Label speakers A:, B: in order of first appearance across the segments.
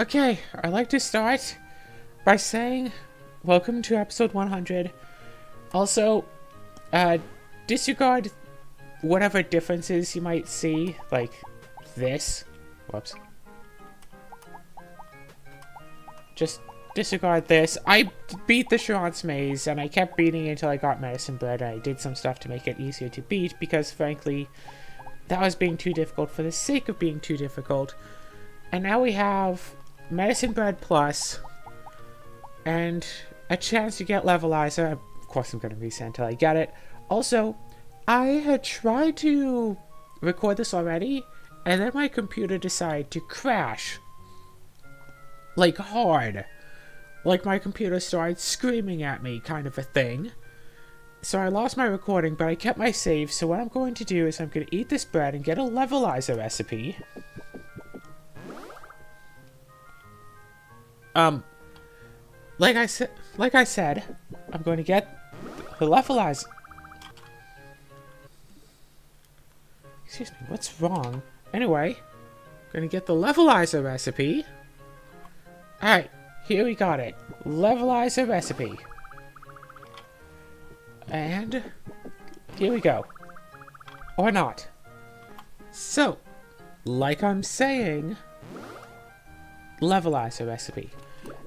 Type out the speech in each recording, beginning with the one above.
A: Okay, I'd like to start by saying welcome to episode 100. Also, disregard whatever differences you might see, like this. Whoops. Just disregard this. I beat the Sharon's Maze, and I kept beating it until I got Medicine Bread, and I did some stuff to make it easier to beat, because frankly, that was being too difficult for the sake of being too difficult. And now we have Medicine Bread Plus, and a chance to get Levelizer. Of course I'm going to reset until I get it. Also, I had tried to record this already, and then my computer decided to crash. Like hard. Like my computer started screaming at me, kind of a thing. So I lost my recording, but I kept my save, so what I'm going to do is I'm going to eat this bread and get a Levelizer recipe. Like I said, I'm going to get the Levelizer. Excuse me, what's wrong? Anyway, I'm going to get the Levelizer recipe. Alright, here we got it. Levelizer recipe. And here we go. Or not. So, like I'm saying, Levelizer recipe.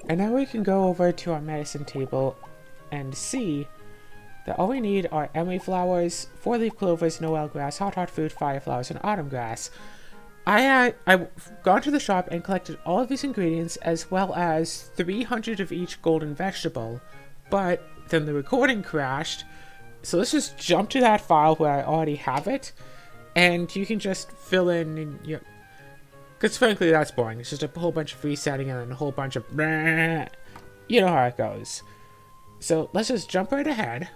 A: And now we can go over to our medicine table and see that all we need are emery flowers, 4-leaf clovers, Noel grass, hot fruit, fire flowers, and autumn grass. I've gone to the shop and collected all of these ingredients as well as 300 of each golden vegetable, but then the recording crashed, so let's just jump to that file where I already have it, and you can just fill in your... Because frankly that's boring, it's just a whole bunch of resetting and then a whole bunch of... You know how it goes. So let's just jump right ahead,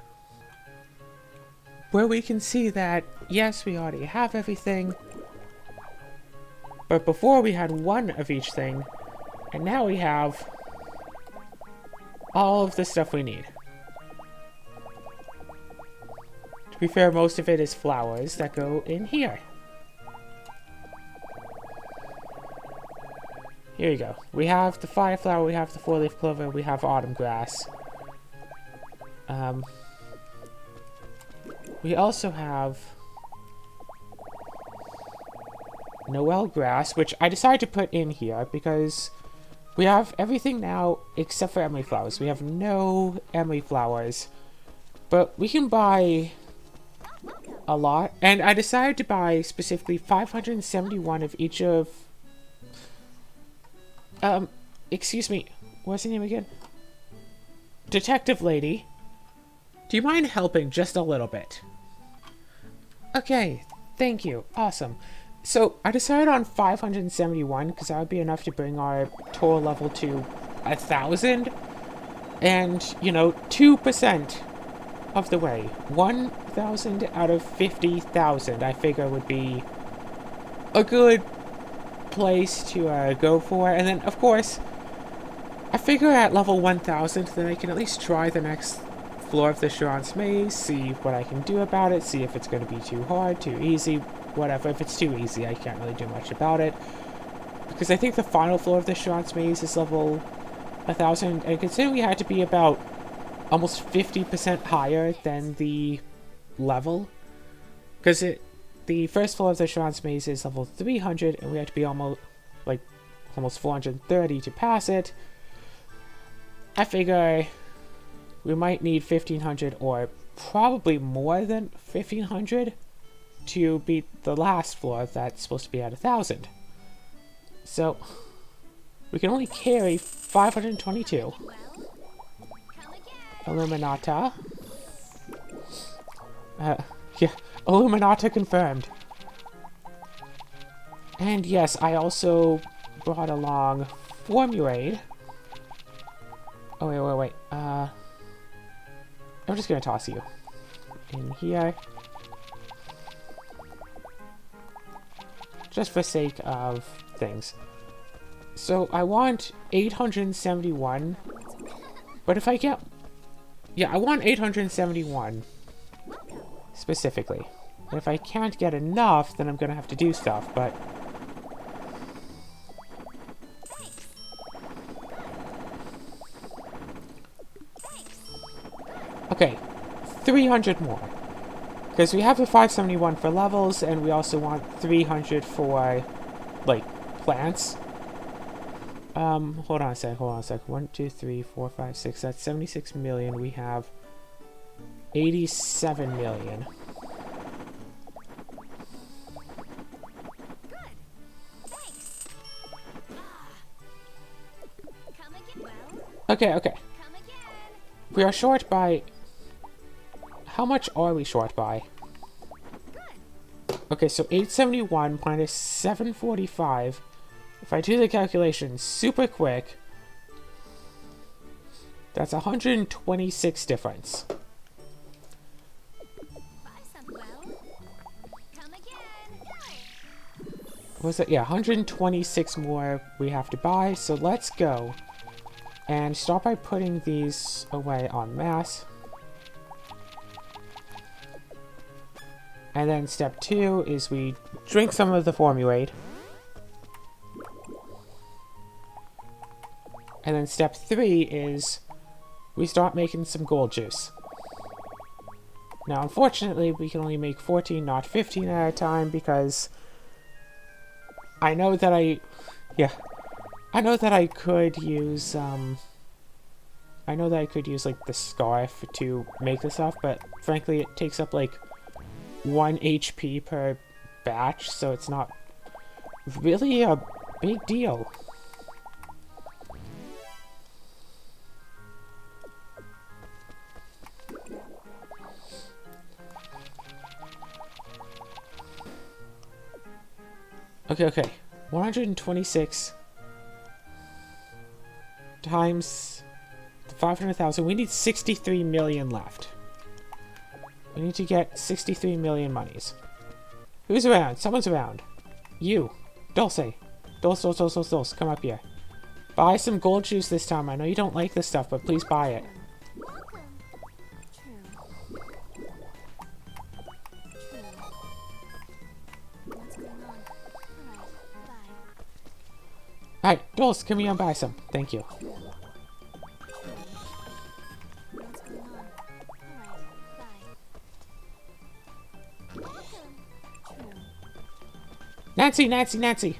A: where we can see that, yes, we already have everything, but before we had one of each thing, and now we have all of the stuff we need. To be fair, most of it is flowers that go in here. Here you go. We have the fire flower, we have the 4-leaf clover, we have autumn grass. We also have Noel grass, which I decided to put in here because we have everything now except for emery flowers. We have no emery flowers, but we can buy a lot, and I decided to buy specifically 571 of each of excuse me, what's her name again? Detective Lady, do you mind helping just a little bit? Okay, thank you, awesome. So, I decided on 571, because that would be enough to bring our total level to 1,000. And, you know, 2% of the way. 1,000 out of 50,000, I figure would be a good place to go for. And then, of course, I figure at level 1,000, then I can at least try the next floor of the Sharon's Maze, see what I can do about it, see if it's going to be too hard, too easy, whatever. If it's too easy, I can't really do much about it. Because I think the final floor of the Sharon's Maze is level 1,000, and considering we had to be about almost 50% higher than the level, because the first floor of the Sharon's Maze is level 300, and we had to be almost 430 to pass it. I figure we might need 1,500 or probably more than 1,500 to beat the last floor that's supposed to be at 1,000. So, we can only carry 522. Illuminata. Yeah, Illuminata confirmed. And yes, I also brought along Formulade. Oh, wait. I'm just gonna toss you in here. Just for sake of things. So I want 871, but if I get... Yeah, I want 871 specifically. And if I can't get enough, then I'm gonna have to do stuff, but... Okay, 300 more. Because we have the 571 for levels, and we also want 300 for, like, plants. Hold on a sec. 1, 2, 3, 4, 5, 6. That's 76 million. We have 87 million. Okay. We are short by... How much are we short by? Okay, so 871 minus 745. If I do the calculations super quick, that's 126 difference. Was it? Yeah, 126 more we have to buy. So let's go and start by putting these away en masse. And then step 2 is we drink some of the formulate. And then step 3 is we start making some gold juice. Now, unfortunately, we can only make 14, not 15 at a time, because I know that I could use, like, the scarf to make this stuff, but frankly, it takes up, like, 1 HP per batch, so it's not really a big deal. Okay. 126 times 500,000. We need 63 million left. We need to get 63 million monies. Who's around? Someone's around. You. Dulce. Dulce. Come up here. Buy some gold juice this time. I know you don't like this stuff, but please buy it. Alright, Dulce, come here and buy some. Thank you. Nancy! Nancy!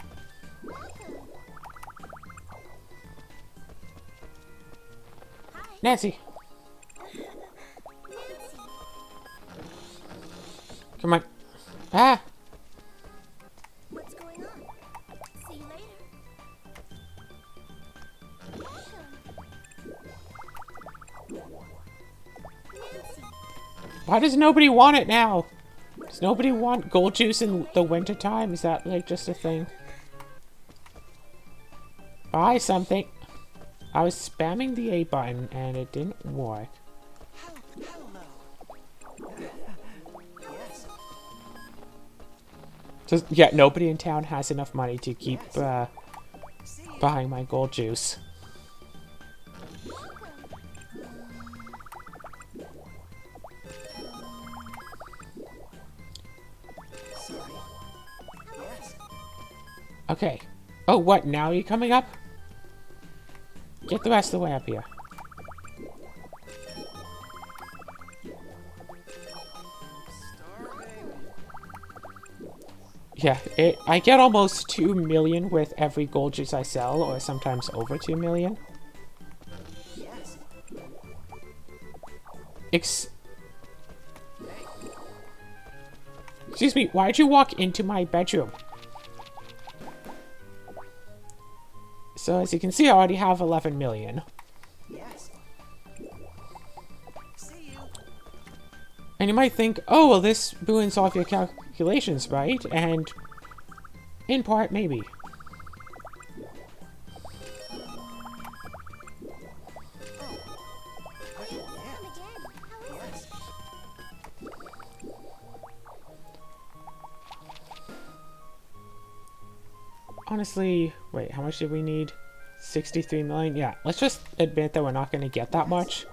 A: Come on. Ah!
B: What's going on? See you later. Nancy.
A: Why does nobody want it now? Does nobody want gold juice in the winter time? Is that, like, just a thing? Buy something. I was spamming the A button and it didn't work. Just, yeah, nobody in town has enough money to keep buying my gold juice. Okay. Oh, what? Now you're coming up? Get the rest of the way up here. Yeah, I get almost 2 million with every gold juice I sell, or sometimes over 2 million. Excuse me, why'd you walk into my bedroom? So as you can see, I already have 11 million. And you might think, oh, well, this ruins all of your calculations, right? And in part, maybe. Honestly, wait, how much did we need? 63 million? Yeah, let's just admit that we're not going to get that much.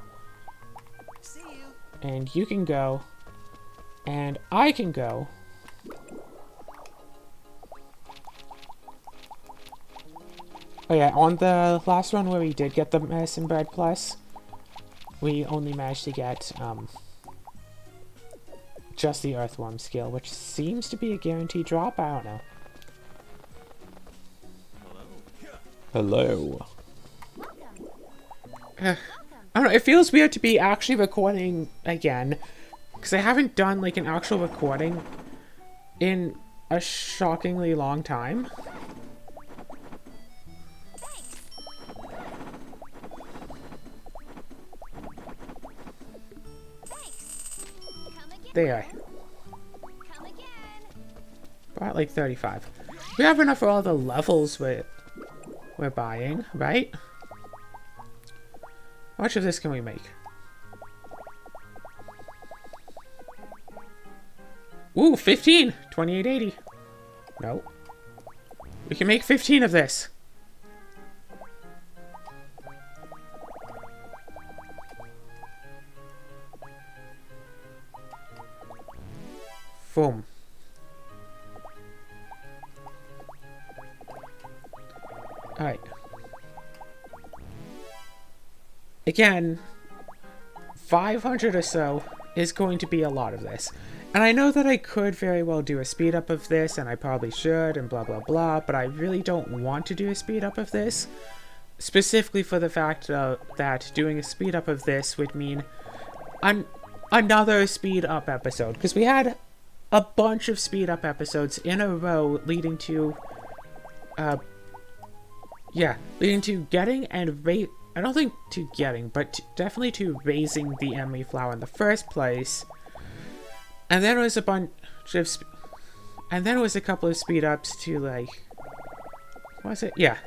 A: And you can go. And I can go. Oh yeah, on the last one where we did get the Medicine Bread Plus, we only managed to get just the earthworm skill, which seems to be a guaranteed drop. I don't know. Hello. I don't know, it feels weird to be actually recording again, because I haven't done like an actual recording in a shockingly long time. There. About like 35. We have enough for all the levels we're buying, right? How much of this can we make? Ooh, 15! 2880. No. We can make 15 of this. Boom. Alright. Again, 500 or so is going to be a lot of this. And I know that I could very well do a speed up of this, and I probably should, and blah blah blah, but I really don't want to do a speed up of this. Specifically for the fact that doing a speed up of this would mean another speed up episode. Because we had a bunch of speed up episodes in a row leading to getting and I don't think to getting, but definitely to raising the emery flower in the first place. And then it was a bunch of and then it was a couple of speed ups to like, what was it? Yeah.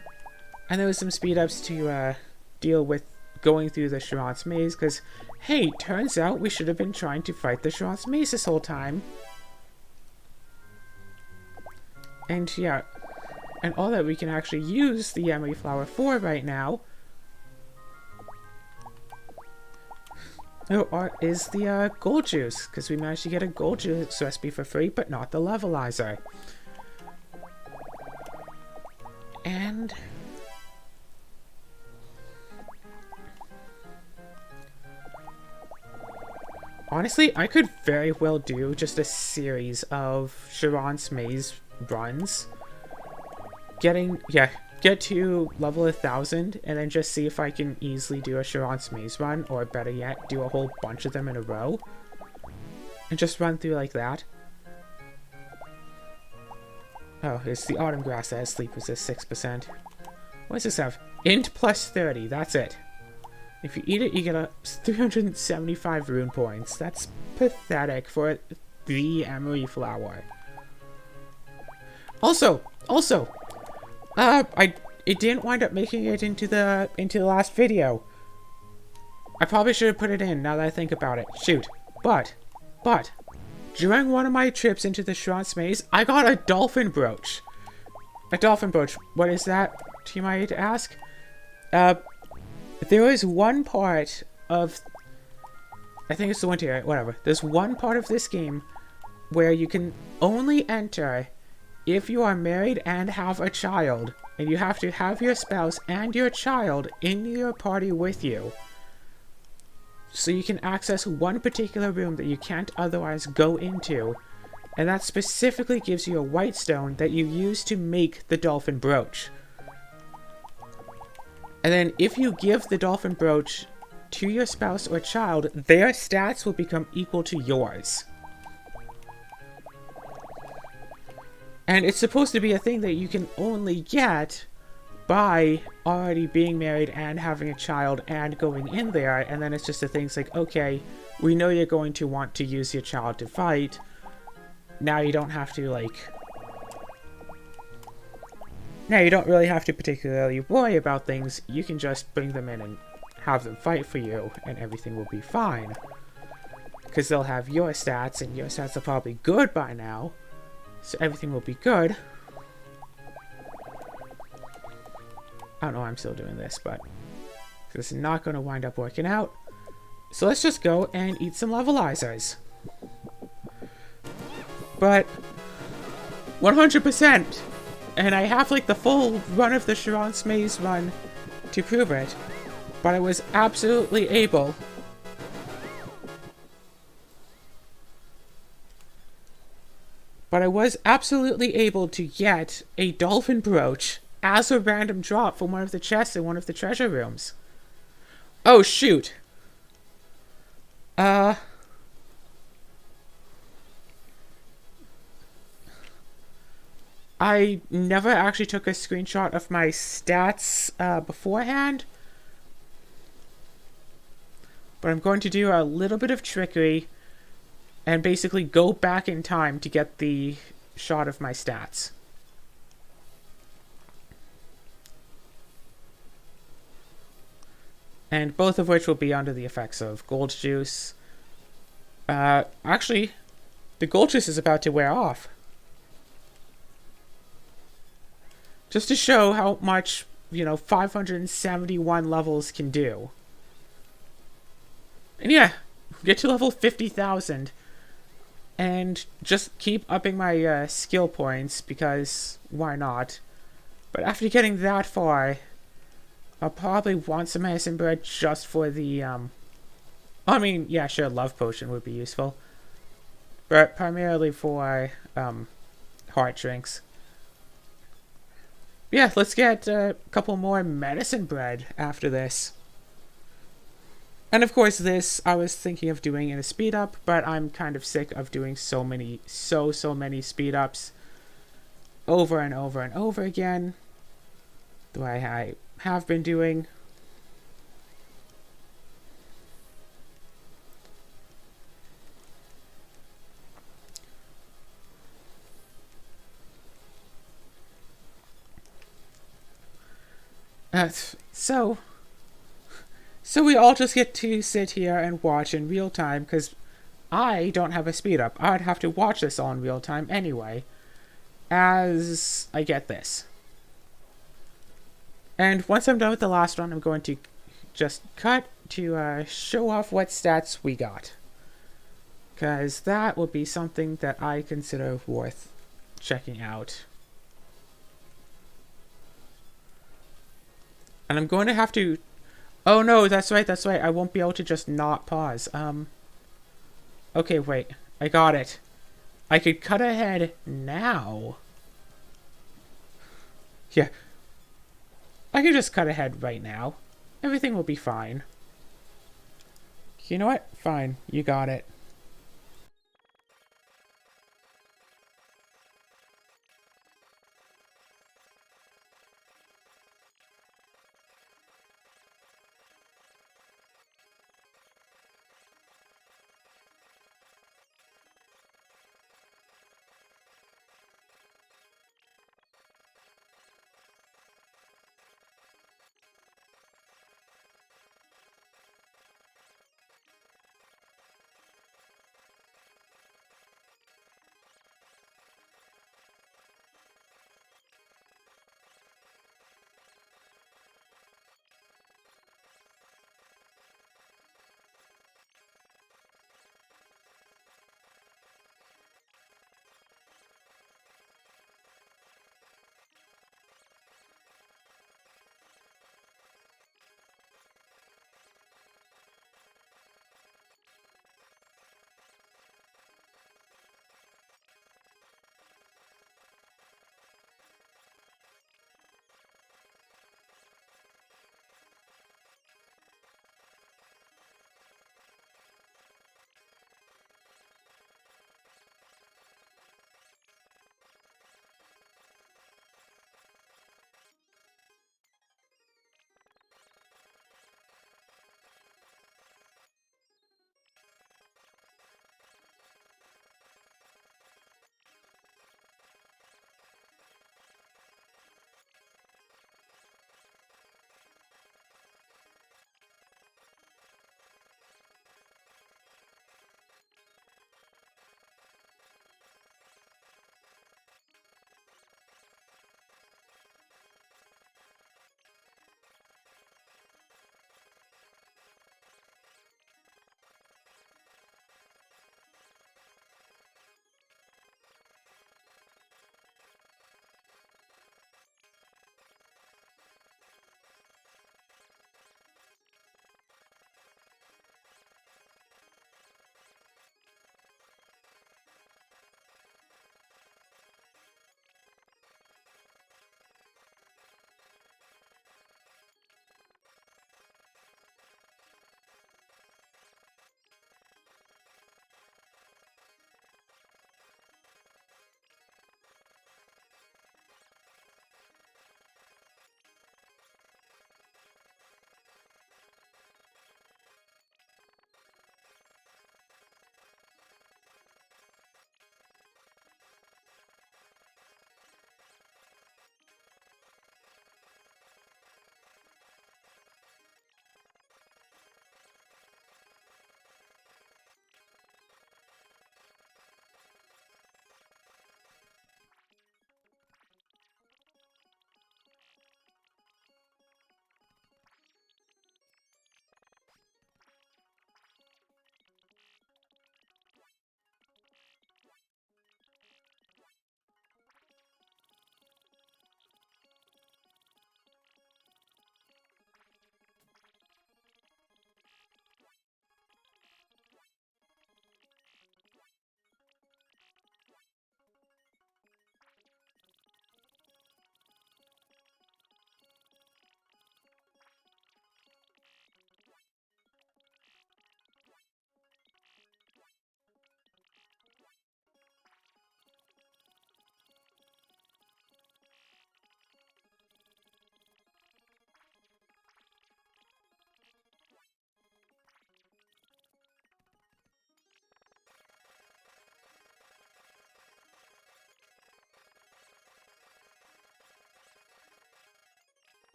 A: And there was some speed ups to deal with going through the Charon's maze, because hey, turns out we should have been trying to fight the Charon's maze this whole time. And yeah, and all that we can actually use the emery flower for right now is the gold juice, because we managed to get a gold juice recipe for free, but not the levelizer. And honestly, I could very well do just a series of Charon's maze runs. Get to level 1000 and then just see if I can easily do a Charon's maze run, or better yet, do a whole bunch of them in a row. And just run through like that. Oh, it's the autumn grass that has sleep resist 6%. What does this have? Int plus 30, that's it. If you eat it, you get a 375 rune points. That's pathetic for the emery flower. Also, it didn't wind up making it into the last video. I probably should have put it in now that I think about it. Shoot. But during one of my trips into the Charon's maze, I got a dolphin brooch. A dolphin brooch. What is that, you might ask? There is one part of, I think it's the one here, whatever. There's one part of this game where you can only enter if you are married and have a child, and you have to have your spouse and your child in your party with you, so you can access one particular room that you can't otherwise go into, and that specifically gives you a white stone that you use to make the dolphin brooch. And then if you give the dolphin brooch to your spouse or child, their stats will become equal to yours. And it's supposed to be a thing that you can only get by already being married and having a child and going in there. And then it's just a thing, it's like, okay, we know you're going to want to use your child to fight. Now you don't have to, like... Now you don't really have to particularly worry about things. You can just bring them in and have them fight for you, and everything will be fine. Because they'll have your stats, and your stats are probably good by now. So everything will be good. I don't know why I'm still doing this, but this is not going to wind up working out. So let's just go and eat some levelizers. But 100%, and I have like the full run of the Charon's maze run to prove it, but I was absolutely able But I was absolutely able to get a dolphin brooch as a random drop from one of the chests in one of the treasure rooms. Oh, shoot. Uh... I never actually took a screenshot of my stats beforehand. But I'm going to do a little bit of trickery and basically go back in time to get the shot of my stats. And both of which will be under the effects of gold juice. Actually, the gold juice is about to wear off. Just to show how much, 571 levels can do. And yeah, get to level 50,000. And just keep upping my skill points, because why not? But after getting that far, I'll probably want some medicine bread just for the, I mean, yeah, sure, love potion would be useful. But primarily for, heart drinks. Yeah, let's get a couple more medicine bread after this. And of course this I was thinking of doing in a speed up, but I'm kind of sick of doing so many speed ups over and over and over again. The way I have been doing. So we all just get to sit here and watch in real time, because I don't have a speed up. I'd have to watch this all in real time anyway, as I get this. And once I'm done with the last one, I'm going to just cut to show off what stats we got. Because that will be something that I consider worth checking out. And I'm going to have to... Oh no, that's right. I won't be able to just not pause. Okay, wait. I got it. I could cut ahead now. Yeah. I can just cut ahead right now. Everything will be fine. You know what? Fine. You got it.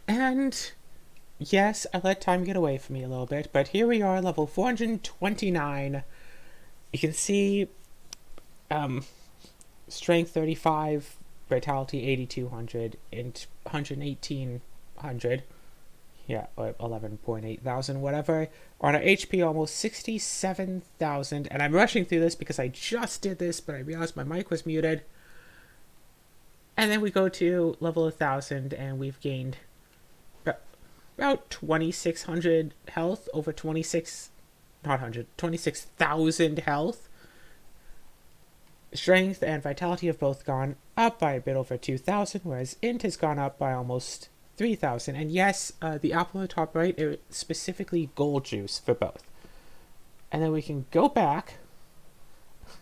A: And yes, I let time get away from me a little bit, but here we are, level 429. You can see strength 35, vitality 8200, and 11800. Yeah, or 11.8 thousand, whatever. On our HP, almost 67,000. And I'm rushing through this because I just did this, but I realized my mic was muted. And then we go to level 1000, and we've gained about 2,600 health, over 26,000 health. Strength and vitality have both gone up by a bit over 2,000, whereas int has gone up by almost 3,000. And yes, the apple on the top right is specifically gold juice for both. And then we can go back.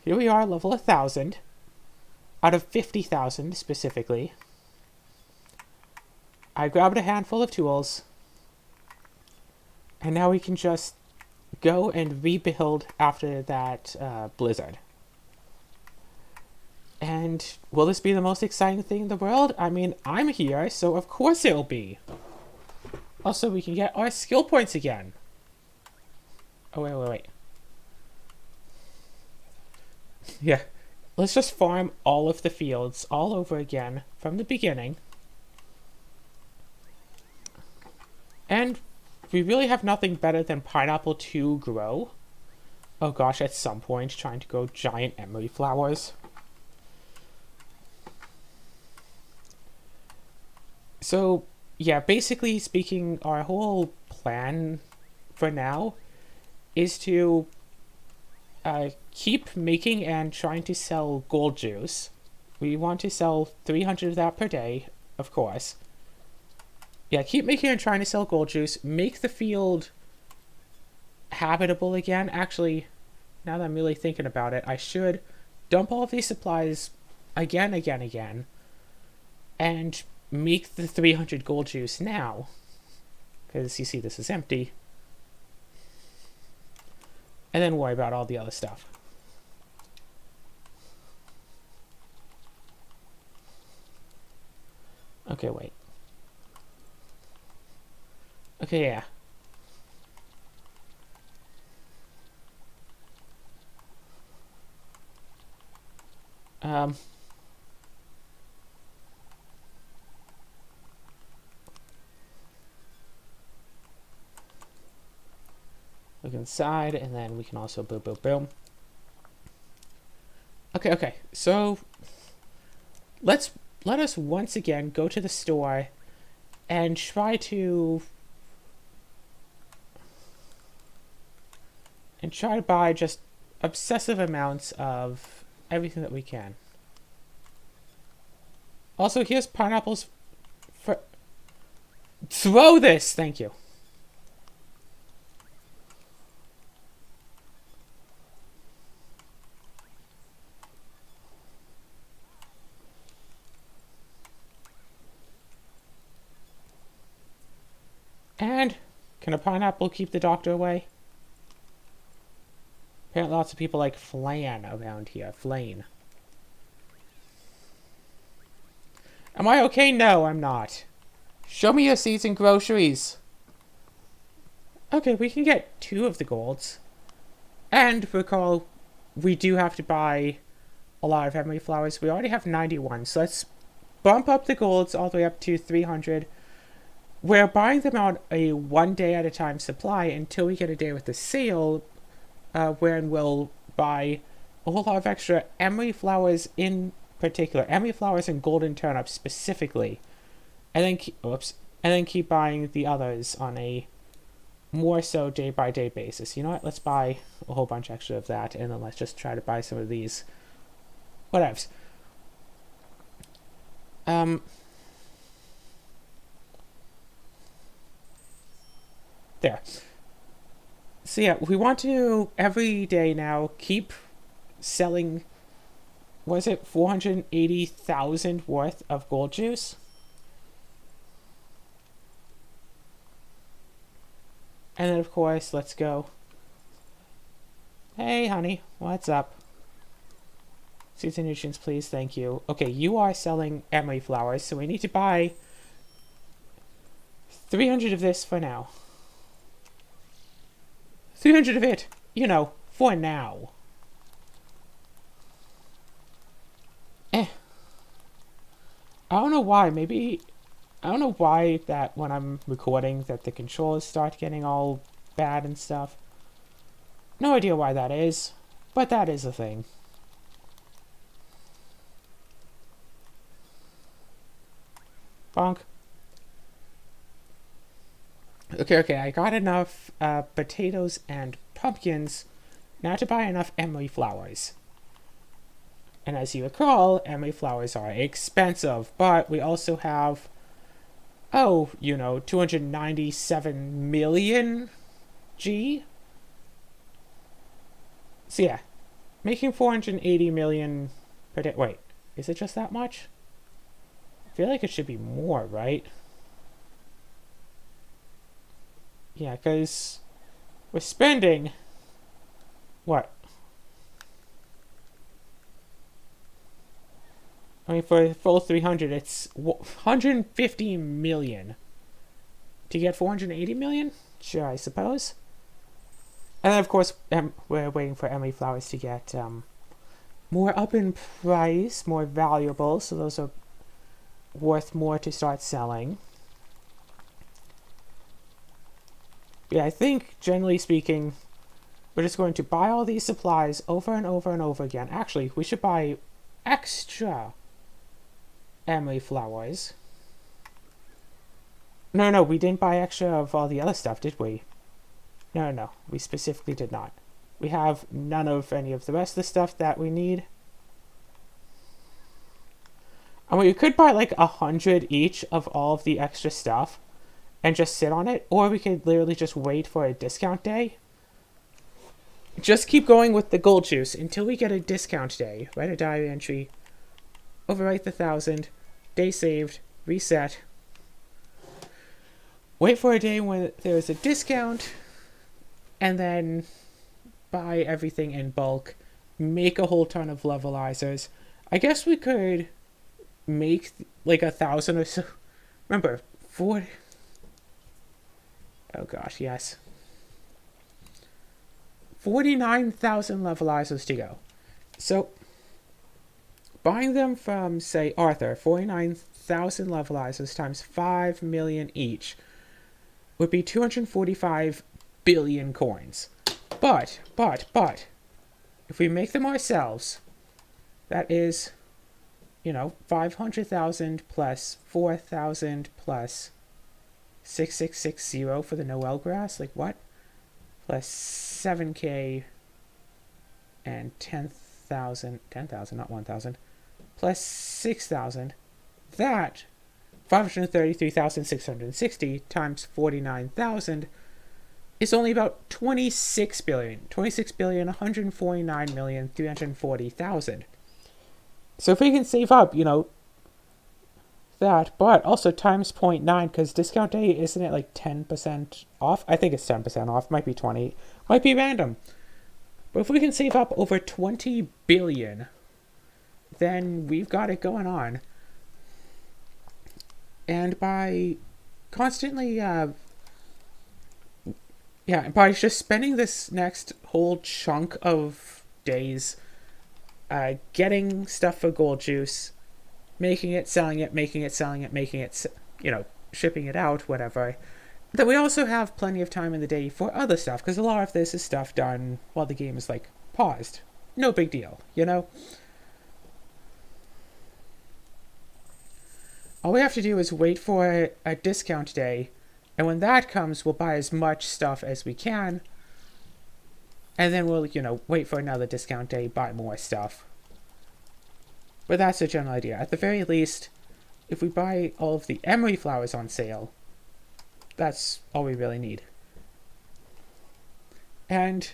A: Here we are, level 1,000 out of 50,000 specifically. I grabbed a handful of tools, and now we can just go and rebuild after that blizzard. And will this be the most exciting thing in the world? I mean, I'm here, so of course it'll be. Also, we can get our skill points again. Oh, wait. Yeah. Let's just farm all of the fields all over again from the beginning. And we really have nothing better than pineapple to grow. Oh gosh, at some point, trying to grow giant emery flowers. So, yeah, basically speaking, our whole plan for now is to keep making and trying to sell gold juice. We want to sell 300 of that per day, of course. Yeah, keep making and trying to sell gold juice. Make the field habitable again. Actually, now that I'm really thinking about it, I should dump all of these supplies again, and make the 300 gold juice now, because you see this is empty, and then worry about all the other stuff. Okay, wait. Okay, yeah. Look inside, and then we can also boom. Okay, so let us once again go to the store and try to buy just obsessive amounts of everything that we can. Also, here's pineapples for... Throw this! Thank you. And can a pineapple keep the doctor away? Apparently lots of people like flan around here. Flane. Am I okay? No, I'm not. Show me your seeds and groceries. Okay, we can get 2 of the golds. And recall, we do have to buy a lot of emery flowers. We already have 91, so let's bump up the golds all the way up to 300. We're buying them on a 1 day at a time supply until we get a day with the sale, wherein we'll buy a whole lot of extra emery flowers in particular, emery flowers and golden turnips specifically, and then keep buying the others on a more so day by day basis. You know what? Let's buy a whole bunch extra of that, and then let's just try to buy some of these. Whatevs. There. So yeah, we want to every day now keep selling, was it 480,000 worth of gold juice? And then of course, let's go. Hey honey, what's up? Seeds and nutrients, please, thank you. Okay, you are selling emery flowers, so we need to buy 300 of this for now. 300 of it, you know, for now. I don't know why, maybe... I don't know why that when I'm recording that the controls start getting all bad and stuff. No idea why that is, but that is a thing. Bonk. Okay, I got enough potatoes and pumpkins now to buy enough emery flowers. And as you recall, emery flowers are expensive, but we also have, 297 million G? So yeah, making 480 million per day. Wait, is it just that much? I feel like it should be more, right? Yeah, because we're spending... What? I mean, for a full 300, it's 150 million. To get 480 million? Sure, I suppose. And then, of course, we're waiting for emery flowers to get more up in price, more valuable, so those are worth more to start selling. Yeah, I think, generally speaking, we're just going to buy all these supplies over and over and over again. Actually, we should buy extra emery flowers. No, we didn't buy extra of all the other stuff, did we? No, we specifically did not. We have none of any of the rest of the stuff that we need. I mean, we could buy like 100 each of all of the extra stuff and just sit on it, or we could literally just wait for a discount day. Just keep going with the gold juice until we get a discount day. Write a diary entry, overwrite the 1,000, day saved, reset. Wait for a day when there's a discount, and then buy everything in bulk. Make a whole ton of levelizers. I guess we could make like 1,000 or so. Remember, 40... Oh gosh, yes. 49,000 levelizers to go. So, buying them from, say, Arthur, 49,000 levelizers times 5 million each would be 245 billion coins. But, if we make them ourselves, that is, 500,000 plus 4,000 plus 6660 for the Noel grass, like what? Plus 7k and 10,000, not 1,000, plus 6,000, that 533,660 times 49,000 is only about 26 billion, 149,340,000. So if we can save up, that, but also times 0.9, because discount day, isn't it like 10% off? I think it's 10% off, might be 20, might be random. But if we can save up over 20 billion, then we've got it going on. And by constantly, by just spending this next whole chunk of days getting stuff for gold juice, making it, selling it, making it, selling it, making it, shipping it out, whatever. Then we also have plenty of time in the day for other stuff, because a lot of this is stuff done while the game is, paused. No big deal, All we have to do is wait for a discount day, and when that comes, we'll buy as much stuff as we can, and then we'll, wait for another discount day, buy more stuff. But that's the general idea. At the very least, if we buy all of the emery flowers on sale, that's all we really need. And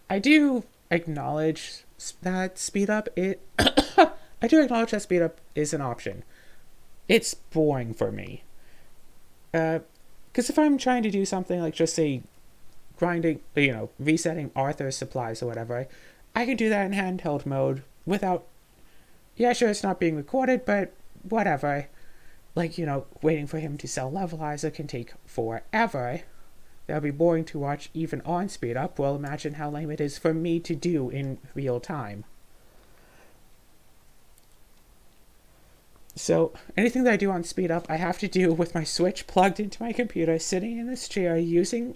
A: I do acknowledge that speed up is an option. It's boring for me. Because if I'm trying to do something like just say grinding, resetting Arthur's supplies or whatever, I can do that in handheld mode without... Yeah, sure, it's not being recorded, but whatever. Like, waiting for him to sell levelizer can take forever. That'll be boring to watch even on speed up. Well, imagine how lame it is for me to do in real time. So anything that I do on speed up, I have to do with my Switch plugged into my computer, sitting in this chair, using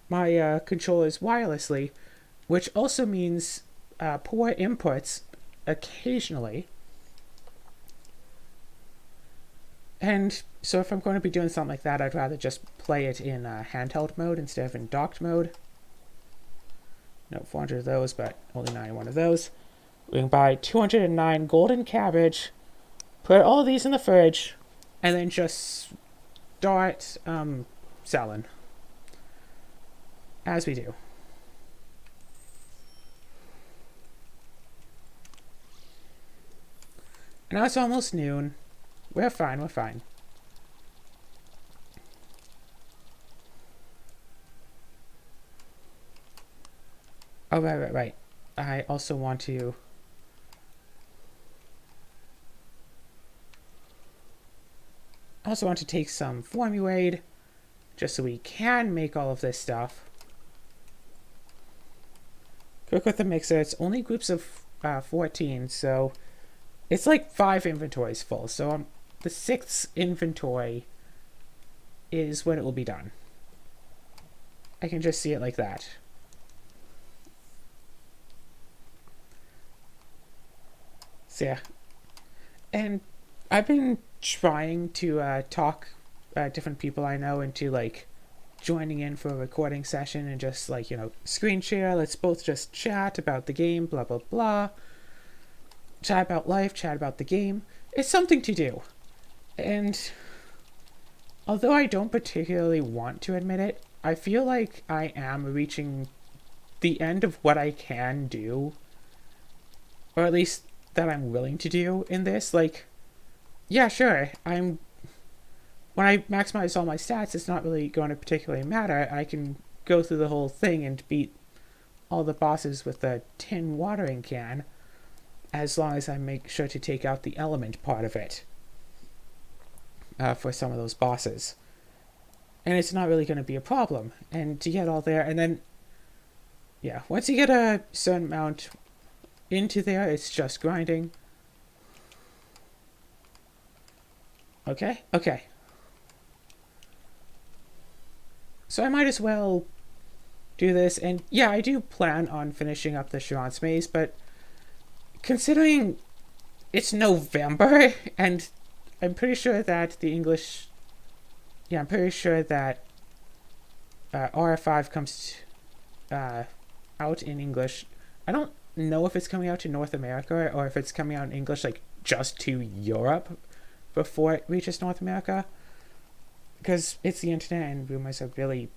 A: my controllers wirelessly, which also means poor inputs occasionally. And so if I'm going to be doing something like that, I'd rather just play it in handheld mode instead of in docked mode. No, 400 of those, but only 91 of those. We can buy 209 golden cabbage, put all of these in the fridge, and then just start selling. As we do. Now it's almost noon. We're fine, we're fine. Oh, right. I also want to... take some Formuade, just so we can make all of this stuff. Cook with the mixer. It's only groups of 14, so it's like 5 inventories full. So the 6th inventory is when it will be done. I can just see it like that. So yeah. And I've been trying to talk different people I know into like joining in for a recording session and just like, screen share. Let's both just chat about the game, blah, blah, blah. Chat about life, chat about the game. It's something to do. And although I don't particularly want to admit it, I feel like I am reaching the end of what I can do. Or at least that I'm willing to do in this. Like, yeah, sure, when I maximize all my stats, it's not really going to particularly matter. I can go through the whole thing and beat all the bosses with a tin watering can, as long as I make sure to take out the element part of it for some of those bosses. And it's not really going to be a problem. And to get all there, and then, yeah, once you get a certain amount into there, it's just grinding. Okay. So I might as well do this. And yeah, I do plan on finishing up the Sharon's Maze, but considering it's November, and I'm pretty sure that RF4 comes out in English. I don't know if it's coming out to North America or if it's coming out in English like just to Europe before it reaches North America, because it's the internet and rumors are really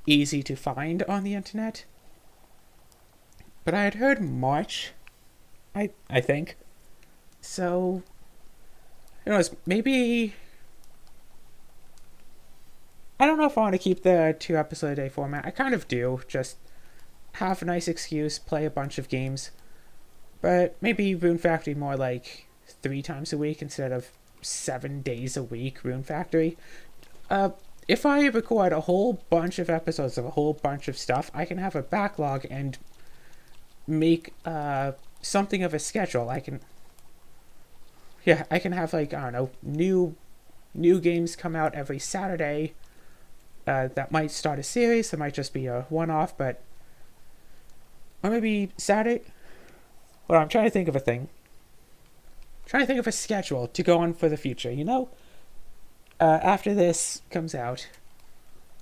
A: easy to find on the internet. But I had heard March, I think. So, maybe... I don't know if I want to keep the 2-episode-a-day format. I kind of do. Just have a nice excuse, play a bunch of games. But maybe Rune Factory more like 3 times a week instead of 7 days a week Rune Factory. If I record a whole bunch of episodes of a whole bunch of stuff, I can have a backlog and make something of a schedule. I can have like, I don't know, new games come out every Saturday. That might start a series. That might just be a one-off, or maybe Saturday. Well, I'm trying to think of a thing. Trying to think of a schedule to go on for the future. After this comes out,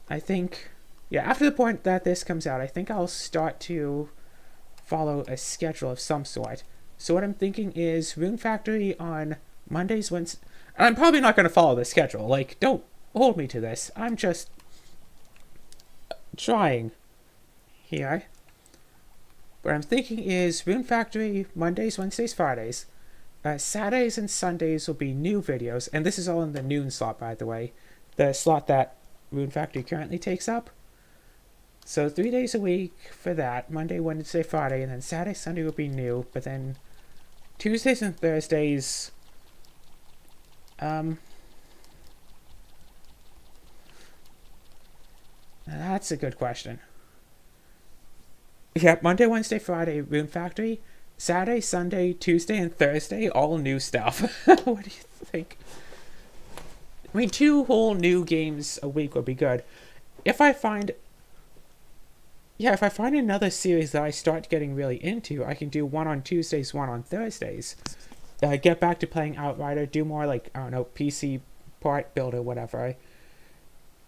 A: I think, after the point that this comes out, I think I'll start to follow a schedule of some sort. So what I'm thinking is Rune Factory on Mondays, Wednesdays. And I'm probably not going to follow the schedule. Like, don't hold me to this. I'm just trying here. What I'm thinking is Rune Factory Mondays, Wednesdays, Fridays. Saturdays and Sundays will be new videos. And this is all in the noon slot, by the way. The slot that Rune Factory currently takes up. So 3 days a week for that. Monday, Wednesday, Friday. And then Saturday, Sunday will be new. But then Tuesdays and Thursdays... That's a good question. Yeah, Monday, Wednesday, Friday, Rune Factory. Saturday, Sunday, Tuesday, and Thursday, all new stuff. What do you think? I mean, 2 whole new games a week would be good. If I find if I find another series that I start getting really into, I can do one on Tuesdays, one on Thursdays. Get back to playing Outrider, do more like, I don't know, PC part builder, whatever.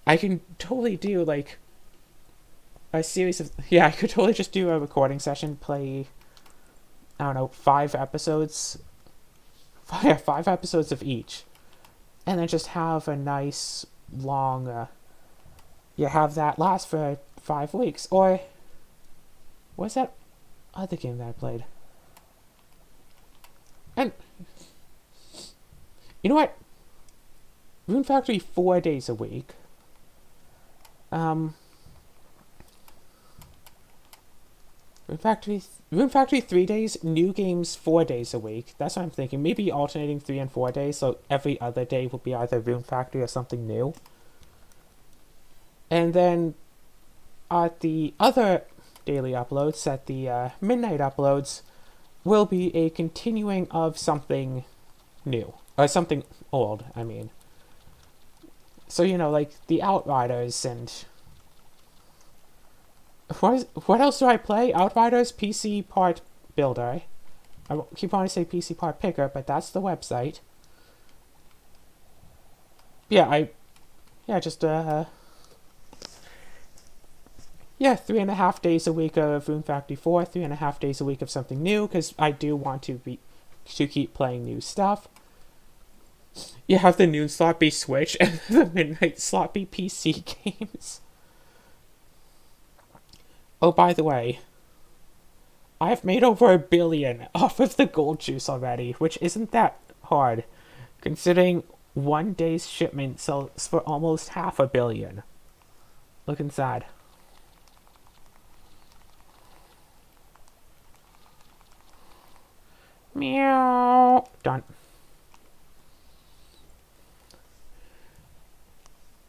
A: I can totally do like a series of, I could totally just do a recording session, play, I don't know, 5 episodes. 5 episodes of each. And then just have a nice long, have that last for 5 weeks. Or, what's that other game that I played? And, you know what? Rune Factory 4 days a week. Rune Factory 3 days, new games 4 days a week. That's what I'm thinking. Maybe alternating 3 and 4 days, so every other day will be either Rune Factory or something new. And then at the other daily uploads, at the midnight uploads, will be a continuing of something new. Or something old, I mean. So, like the Outriders and... What else do I play? Outriders, PC Part Builder. I keep wanting to say PC Part Picker, but that's the website. Yeah, just, 3.5 days a week of Rune Factory 4, 3.5 days a week of something new, because I do want to keep playing new stuff. You have the noon slot be Switch, and the midnight slot be PC games. Oh, by the way, I've made over $1 billion off of the gold juice already, which isn't that hard, considering one day's shipment sells for almost $500 million. Looking sad. Meow. Done.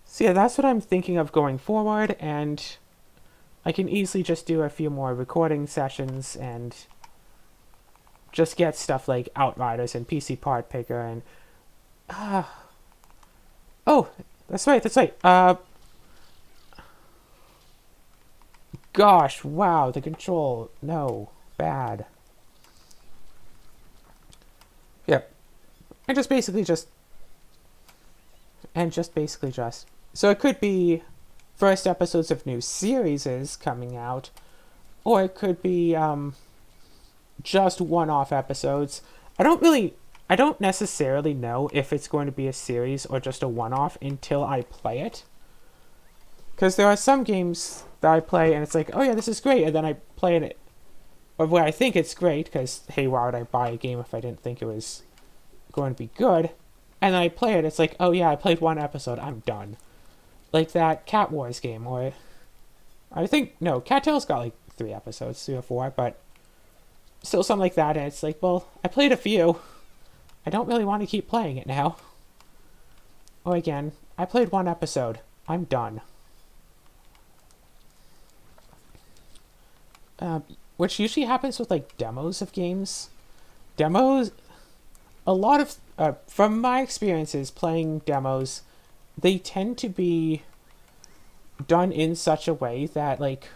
A: So yeah, that's what I'm thinking of going forward, and I can easily just do a few more recording sessions and just get stuff like Outriders and PC Part Picker and... oh, that's right. Gosh, wow, the control. No, bad. Yep. And just basically just... So it could be first episodes of new series coming out, or it could be just one-off episodes. I don't necessarily know if it's going to be a series or just a one-off until I play it. Because there are some games that I play and it's like, oh yeah, this is great, and then I play it, or where I think it's great, because hey, why would I buy a game if I didn't think it was going to be good? And then I play it, it's like, oh yeah, I played 1 episode, I'm done. Like that Cat Wars game, or... Cattail's got like 3 episodes, 3 or 4, but still something like that, and it's like, well, I played a few. I don't really want to keep playing it now. Or again, I played 1 episode. I'm done. Which usually happens with like demos of games. A lot of, from my experiences playing demos, they tend to be done in such a way that, like,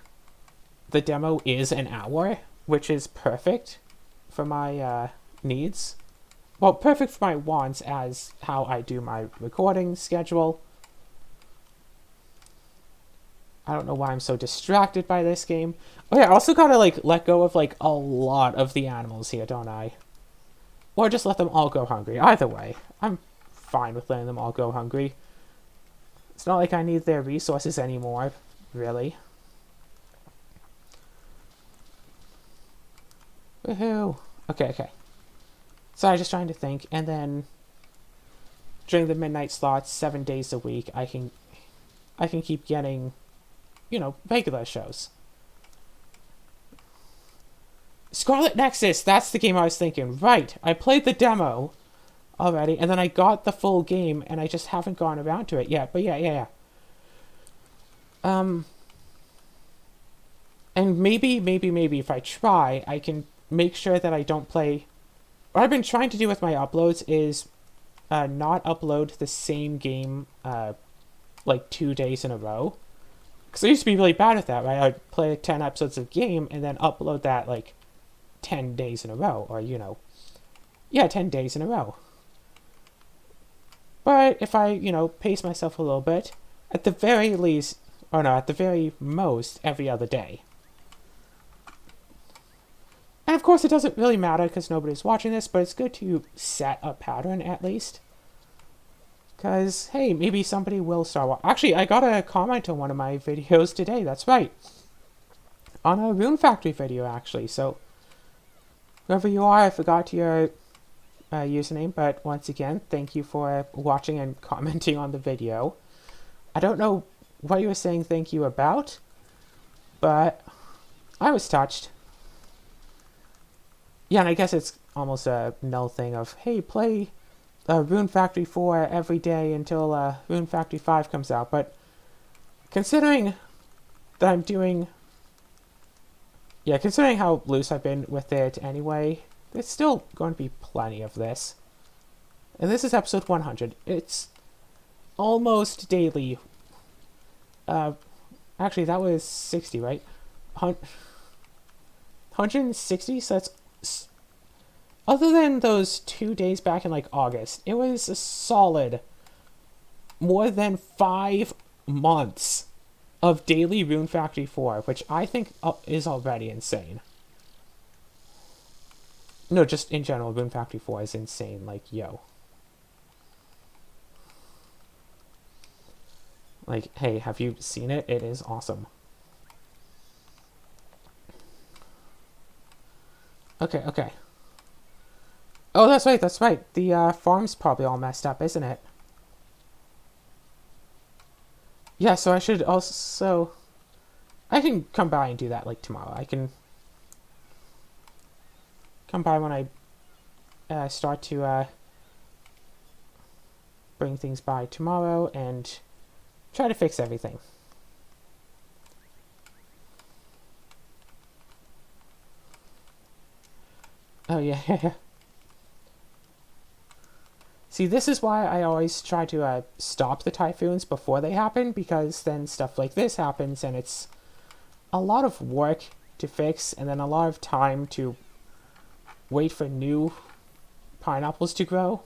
A: the demo is an hour, which is perfect for my needs. Well, perfect for my wants as how I do my recording schedule. I don't know why I'm so distracted by this game. Oh yeah, I also gotta, like, let go of, like, a lot of the animals here, don't I? Or just let them all go hungry. Either way, I'm fine with letting them all go hungry. It's not like I need their resources anymore, really. Woohoo! Okay. So I'm just trying to think, and then during the midnight slots, 7 days a week, I can keep getting, regular shows. Scarlet Nexus, that's the game I was thinking. Right, I played the demo already, and then I got the full game, and I just haven't gone around to it yet. But yeah. Um, and maybe if I try, I can make sure that I don't play. What I've been trying to do with my uploads is not upload the same game like 2 days in a row. Because I used to be really bad at that, right? I'd play 10 episodes of game and then upload that like 10 days in a row, or yeah, 10 days in a row. But if I, pace myself a little bit, at the very least, or no, at the very most, every other day. And of course, it doesn't really matter because nobody's watching this, but it's good to set a pattern at least. Because, hey, maybe somebody will start watching. Actually, I got a comment on one of my videos today, that's right. On a Rune Factory video, actually. So, whoever you are, I forgot your username, but once again, thank you for watching and commenting on the video. I don't know what you were saying thank you about, but I was touched. Yeah, and I guess it's almost a null thing of, hey, play Rune Factory 4 every day until Rune Factory 5 comes out. But considering that I'm doing... Yeah, considering how loose I've been with it anyway, there's still going to be plenty of this. And this is episode 100. It's almost daily. Actually, that was 60, right? 160, so that's... Other than those 2 days back in like August, it was a solid more than 5 months of daily Rune Factory 4, which I think is already insane. No, just in general, Rune Factory 4 is insane. Like, yo. Like, hey, have you seen it? It is awesome. Okay, okay. Oh, that's right, that's right. The farm's probably all messed up, isn't it? Yeah, so I should also... I can come by and do that, like, tomorrow. I can come by when I start to bring things by tomorrow and try to fix everything. Oh, yeah. See, this is why I always try to stop the typhoons before they happen, because then stuff like this happens, and it's a lot of work to fix, and then a lot of time to wait for new pineapples to grow.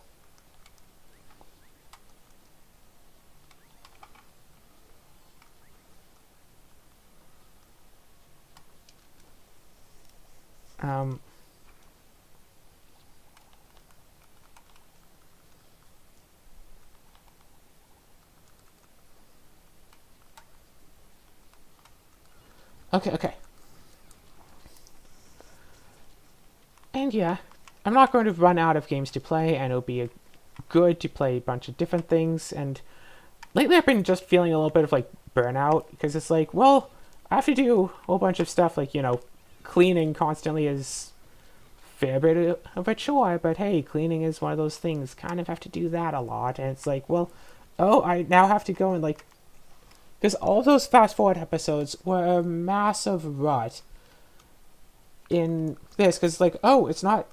A: Okay. And yeah, I'm not going to run out of games to play, and it'll be good to play a bunch of different things. And lately I've been just feeling a little bit of like burnout, because it's like, well, I have to do a whole bunch of stuff, like, cleaning constantly is a fair bit of a chore, but hey, cleaning is one of those things, kind of have to do that a lot, and it's like, well, oh, I now have to go and like, because all those fast forward episodes were a massive rut in this, because like, oh, it's not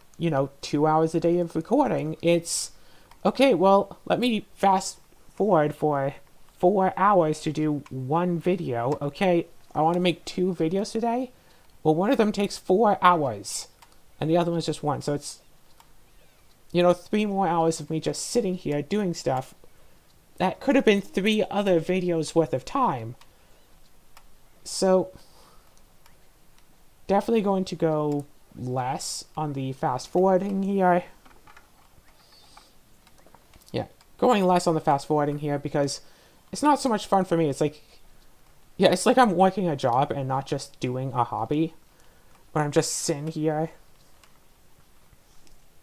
A: 2 hours a day of recording, it's okay, well, let me fast forward for 4 hours to do one video. Okay, I want to make 2 videos today, well, one of them takes 4 hours and the other one's just 1, so it's 3 more hours of me just sitting here doing stuff that could have been 3 other videos worth of time. So definitely going to go less on the fast forwarding here. Yeah, going less on the fast forwarding here, because it's not so much fun for me. It's like, yeah, it's like I'm working a job and not just doing a hobby, but I'm just sitting here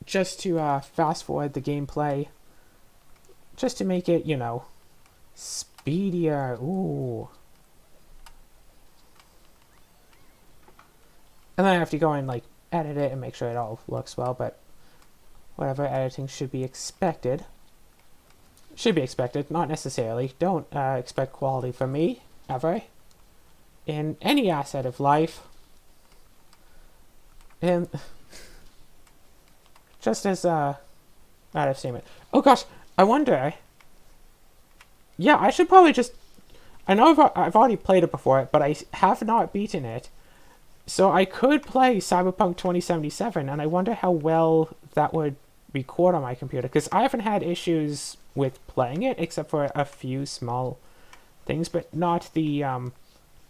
A: just to fast forward the gameplay, just to make it, speedier. Ooh. And then I have to go and like edit it and make sure it all looks well, but whatever, editing should be expected. Should be expected, not necessarily. Don't expect quality from me. ever in any asset of life. And just as out of statement. Oh gosh, I wonder. Yeah, I should probably just. I know I've already played it before, but I have not beaten it. So I could play Cyberpunk 2077, and I wonder how well that would record on my computer, because I haven't had issues with playing it, except for a few small things, but not the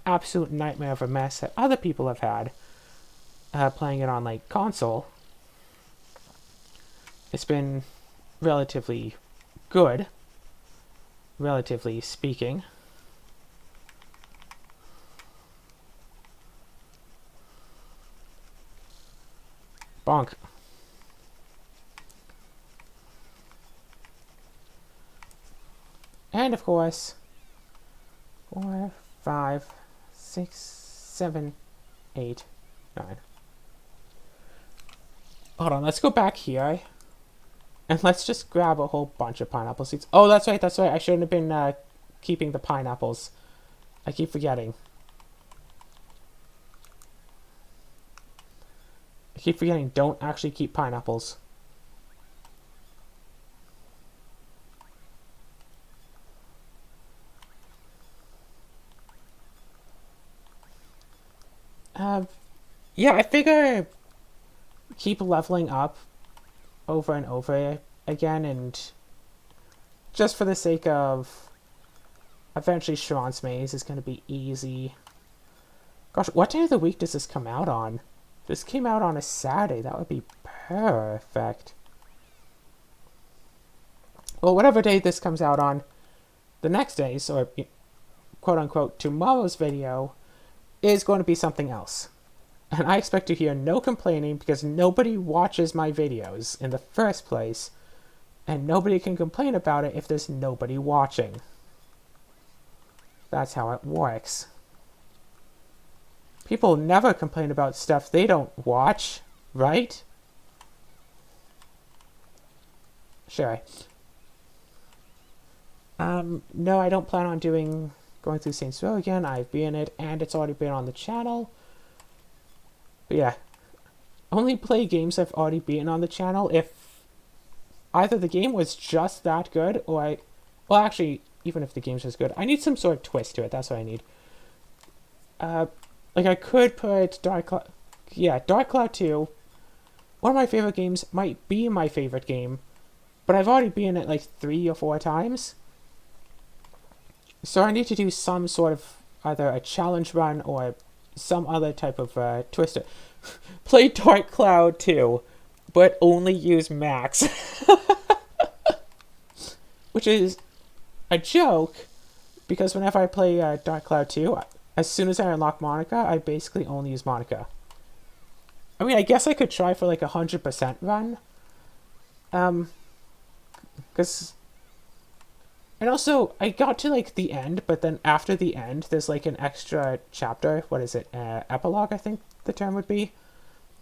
A: absolute nightmare of a mess that other people have had playing it on, like, console. It's been relatively good, relatively speaking. Bonk. And of course, 4, 5, 6, 7, 8, 9. Hold on, let's go back here. And let's just grab a whole bunch of pineapple seeds. Oh, that's right, that's right. I shouldn't have been keeping the pineapples. I keep forgetting. I keep forgetting, don't actually keep pineapples. Yeah, I figure keep leveling up over and over again, and just for the sake of eventually Sharon's Maze is going to be easy. Gosh, what day of the week does this come out on? This came out on a Saturday. That would be perfect. Well, whatever day this comes out on, the next day's, or quote-unquote tomorrow's video, is going to be something else. And I expect to hear no complaining, because nobody watches my videos in the first place, and nobody can complain about it if there's nobody watching. That's how it works. People never complain about stuff they don't watch, right? Sure. No, I don't plan on going through Saints Row again. I've been in it, and it's already been on the channel. But yeah, only play games I've already beaten on the channel if either the game was just that good, or well, actually, even if the game's just good, I need some sort of twist to it. That's what I need. Like, I could put Dark Cloud 2. One of my favorite games might be my favorite game, but I've already been in it like 3 or 4 times. So I need to do some sort of either a challenge run or some other type of twister. Play Dark Cloud 2, but only use Max. Which is a joke, because whenever I play Dark Cloud 2, as soon as I unlock Monica, I basically only use Monica. I mean, I guess I could try for like 100% run. Because... And also, I got to like the end, but then after the end, there's like an extra chapter. What is it? Epilogue, I think the term would be.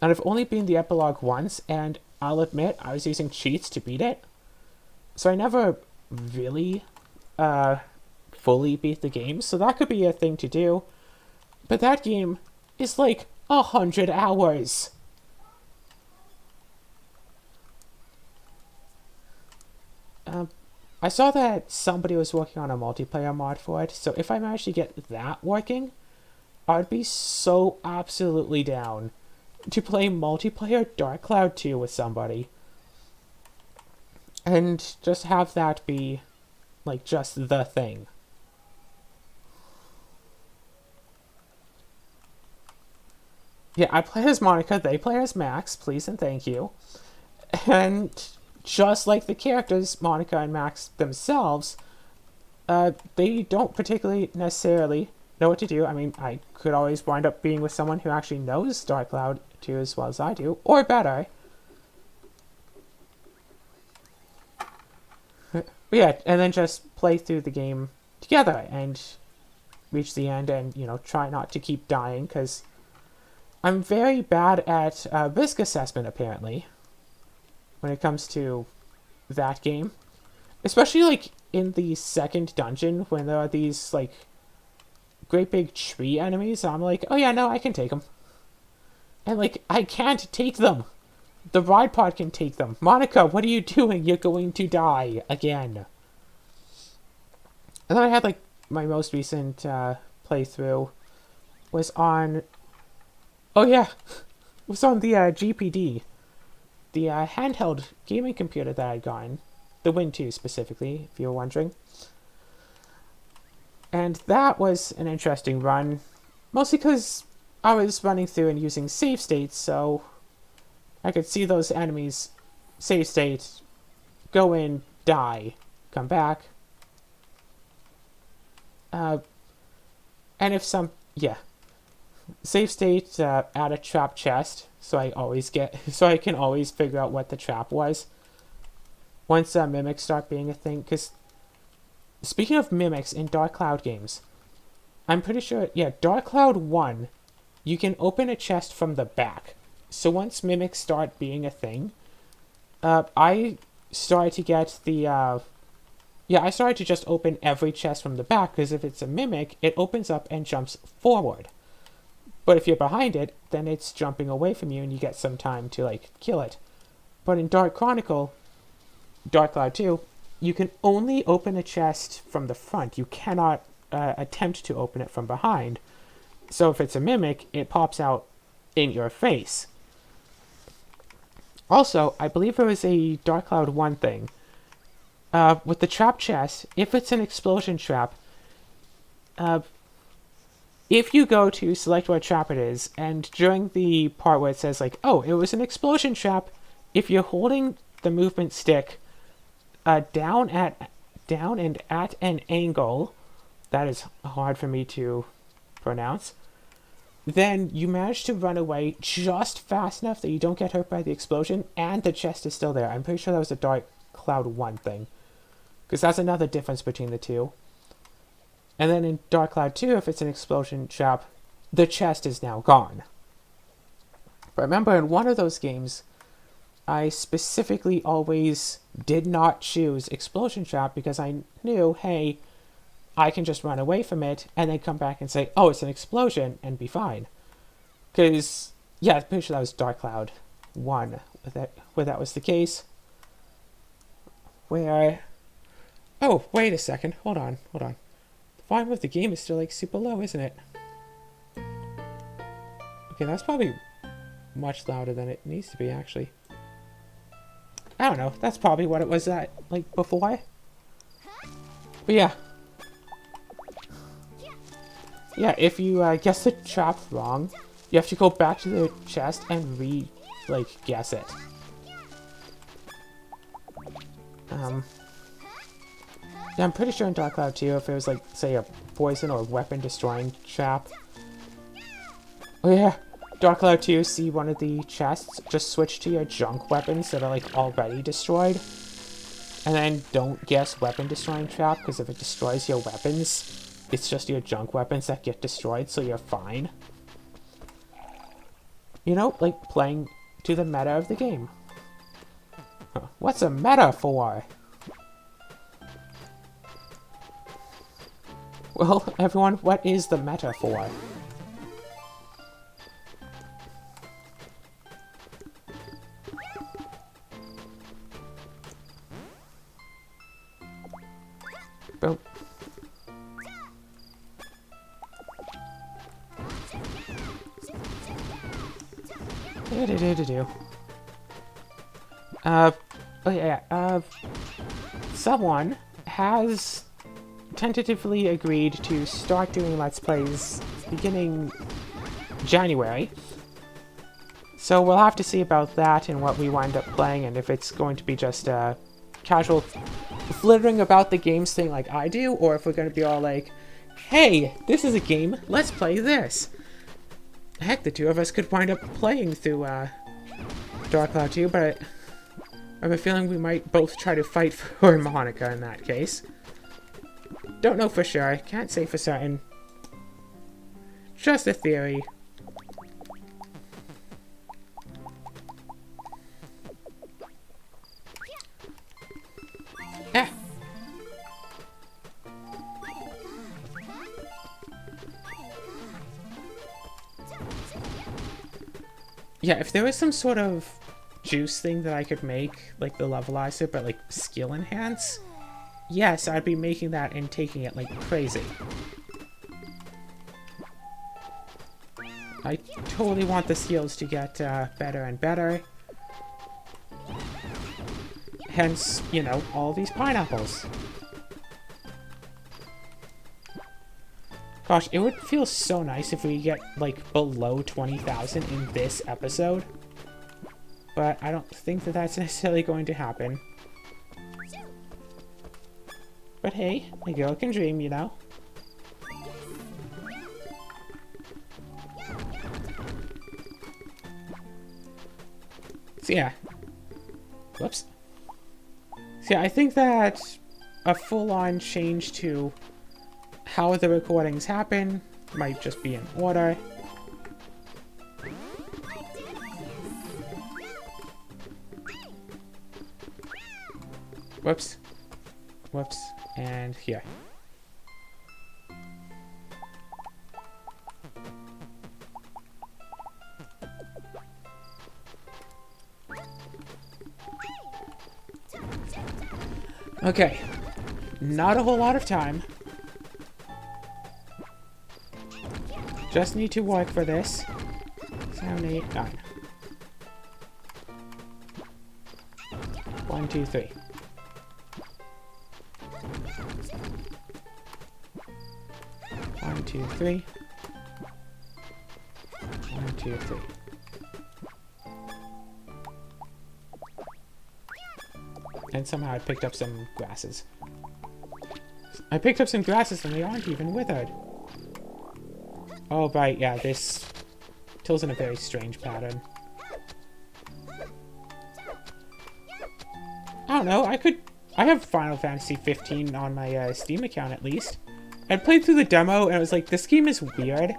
A: And I've only been the epilogue once, and I'll admit, I was using cheats to beat it. So I never really fully beat the game, so that could be a thing to do. But that game is like 100 hours. I saw that somebody was working on a multiplayer mod for it, so if I manage to get that working, I'd be so absolutely down to play multiplayer Dark Cloud 2 with somebody. And just have that be, like, just the thing. Yeah, I play as Monica, they play as Max, please and thank you. And just like the characters, Monica and Max themselves, they don't particularly necessarily know what to do. I mean, I could always wind up being with someone who actually knows Dark Cloud 2 as well as I do, or better. But yeah, and then just play through the game together and reach the end and, you know, try not to keep dying, because I'm very bad at risk assessment, apparently, when it comes to that game. Especially, like, in the second dungeon, when there are these, like, great big tree enemies. So I'm like, oh yeah, no, I can take them. And like, I can't take them. The ride pod can take them. Monica, what are you doing? You're going to die again. And then I had like my most recent playthrough was on. Oh yeah, it was on the GPD, the handheld gaming computer that I'd gotten, the Win 2 specifically, if you were wondering. And that was an interesting run, mostly because I was running through and using save states, so I could see those enemies save state, go in, die, come back. And if some, yeah, save state, add a trap chest, so I can always figure out what the trap was. Once mimics start being a thing, because speaking of mimics in Dark Cloud games, I'm pretty sure, yeah, Dark Cloud 1, you can open a chest from the back. So once mimics start being a thing, I started to get the, I started to just open every chest from the back, because if it's a mimic, it opens up and jumps forward. But if you're behind it, then it's jumping away from you and you get some time to, like, kill it. But in Dark Cloud 2, you can only open a chest from the front. You cannot attempt to open it from behind. So if it's a mimic, it pops out in your face. Also, I believe there was a Dark Cloud 1 thing. With the trap chest, if it's an explosion trap, if you go to select what trap it is, and during the part where it says, like, oh, it was an explosion trap, if you're holding the movement stick down and at an angle, that is hard for me to pronounce, then you manage to run away just fast enough that you don't get hurt by the explosion, and the chest is still there. I'm pretty sure that was a Dark Cloud 1 thing, because that's another difference between the two. And then in Dark Cloud 2, if it's an explosion trap, the chest is now gone. But remember, in one of those games, I specifically always did not choose explosion trap because I knew, hey, I can just run away from it and then come back and say, oh, it's an explosion, and be fine. Because, yeah, I'm pretty sure that was Dark Cloud 1 where that was the case. Where... Oh, wait a second. Hold on. The volume of the game is still, like, super low, isn't it? Okay, that's probably much louder than it needs to be, actually. I don't know. That's probably what it was at, like, before. But yeah. Yeah, if you guess the trap wrong, you have to go back to the chest and guess it. Yeah, I'm pretty sure in Dark Cloud 2, if it was, like, say, a poison or weapon destroying trap. Oh yeah, Dark Cloud 2, see one of the chests, just switch to your junk weapons that are, like, already destroyed. And then don't guess weapon destroying trap, because if it destroys your weapons, it's just your junk weapons that get destroyed, so you're fine. You know, like, playing to the meta of the game. Huh. What's a meta for? Well, everyone, what is the meta for? Boom. Oh yeah, someone has tentatively agreed to start doing Let's Plays beginning January. So we'll have to see about that and what we wind up playing, and if it's going to be just a casual flittering about the games thing like I do, or if we're going to be all like, hey, this is a game, let's play this. Heck, the two of us could wind up playing through Dark Cloud 2, but I have a feeling we might both try to fight for Monica in that case. Don't know for sure, I can't say for certain. Just a theory. Yeah, if there was some sort of juice thing that I could make, like the levelizer, but like skill enhance, yes, I'd be making that and taking it like crazy. I totally want the skills to get better and better. Hence, you know, all these pineapples. Gosh, it would feel so nice if we get, like, below 20,000 in this episode. But I don't think that that's necessarily going to happen. But hey, a girl can dream, you know? So yeah. Whoops. So yeah, I think that a full-on change to how the recordings happen might just be in order. Whoops. Whoops. And here. Okay. Not a whole lot of time. Just need to work for this. 7, 8, 9. 1, 2, 3. 1, 2, 3. 1, 2, 3. And somehow I picked up some grasses. I picked up some grasses and they aren't even withered. Oh, right, yeah, this tills in a very strange pattern. I don't know, I have Final Fantasy 15 on my Steam account at least. I played through the demo and I was like, this game is weird.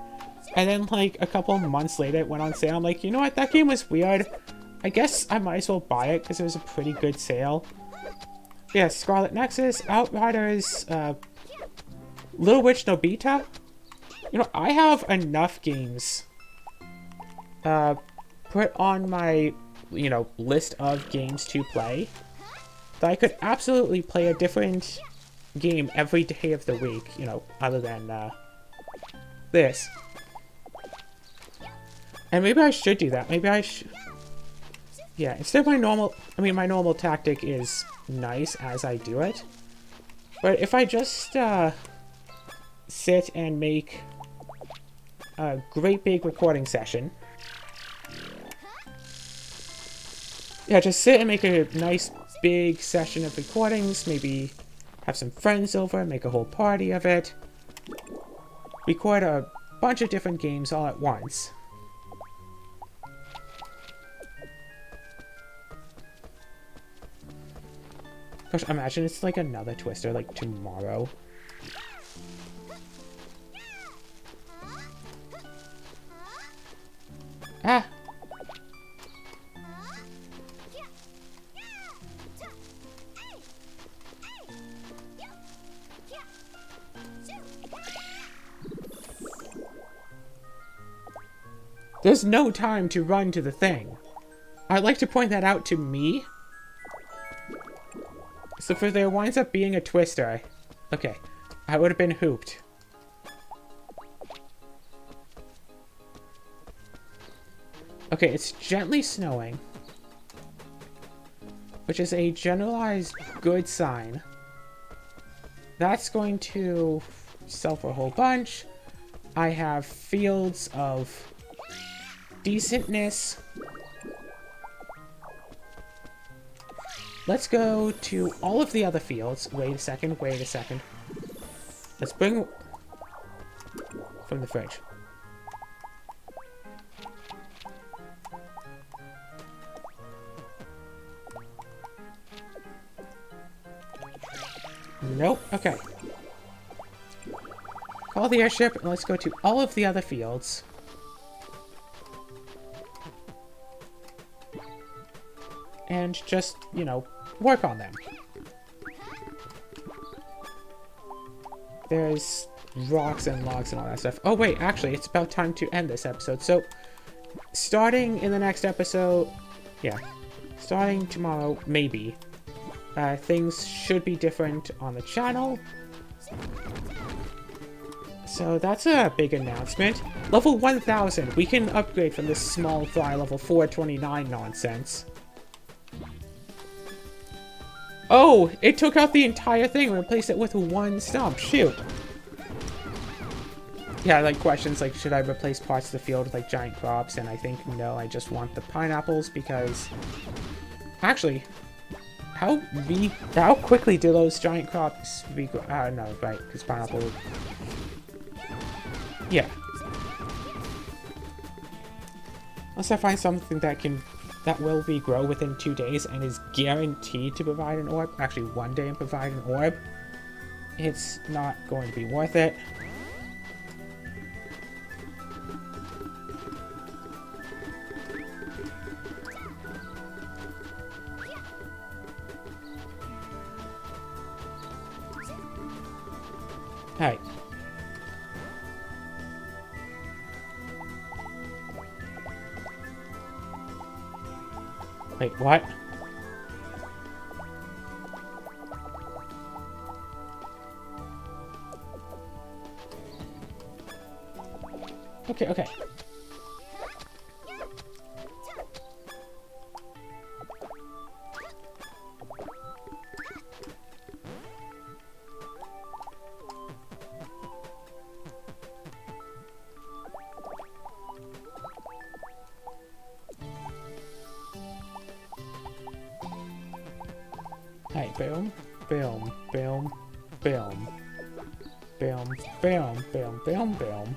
A: And then like a couple months later it went on sale. I'm like, you know what, that game was weird. I guess I might as well buy it because it was a pretty good sale. Yeah, Scarlet Nexus, Outriders, Little Witch Nobita. You know, I have enough games put on my, you know, list of games to play that I could absolutely play a different game every day of the week, you know, other than this. And maybe I should do that. Maybe I should... Yeah, instead of my normal... I mean, my normal tactic is nice as I do it. But if I just sit and make a great big recording session... Yeah, just sit and make a nice big session of recordings. Maybe have some friends over, make a whole party of it. Record a bunch of different games all at once. Gosh, imagine it's like another Twister, like, tomorrow. Ah! There's no time to run to the thing. I'd like to point that out to me. So if there winds up being a Twister, okay, I would have been hooped. Okay, it's gently snowing, which is a generalized good sign. That's going to sell for a whole bunch. I have fields of decentness. Let's go to all of the other fields. Wait a second, wait a second. Let's bring... from the fridge. Nope, okay. Call the airship, and let's go to all of the other fields. And just, you know, work on them. There's rocks and logs and all that stuff. Oh wait, actually, it's about time to end this episode. So, starting in the next episode, yeah, starting tomorrow, maybe, things should be different on the channel. So that's a big announcement. Level 1000, we can upgrade from this small fry level 429 nonsense. Oh, it took out the entire thing and replaced it with one stump. Shoot. Yeah, like questions like, should I replace parts of the field with like giant crops? And I think no, I just want the pineapples because actually, how quickly do those giant crops regrow? No, right, because pineapple. Yeah. Unless I find something that will regrow within 2 days and is guaranteed to provide an orb, actually 1 day and provide an orb, it's not going to be worth it. Alright. Wait, what? Okay, okay. Hey, boom, boom, boom, boom, boom, boom, boom, boom, boom.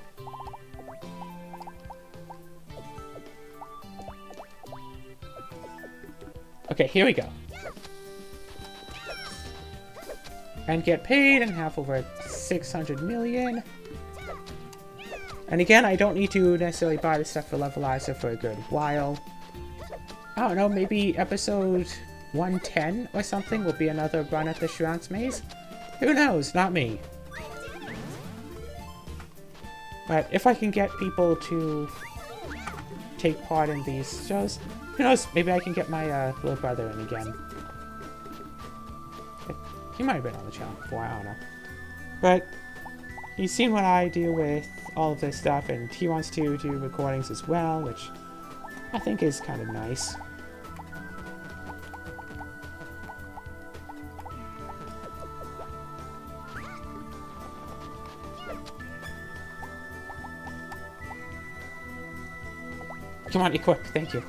A: Okay, here we go. And get paid and have over 600 million. And again, I don't need to necessarily buy the stuff for Levelizer for a good while. I don't know, maybe episode 110 or something will be another run at the Shroud's Maze? Who knows? Not me. But if I can get people to take part in these shows, who knows? Maybe I can get my little brother in again. He might have been on the channel before, I don't know. But he's seen what I do with all of this stuff, and he wants to do recordings as well, which I think is kind of nice. Come on, equip. Thank you.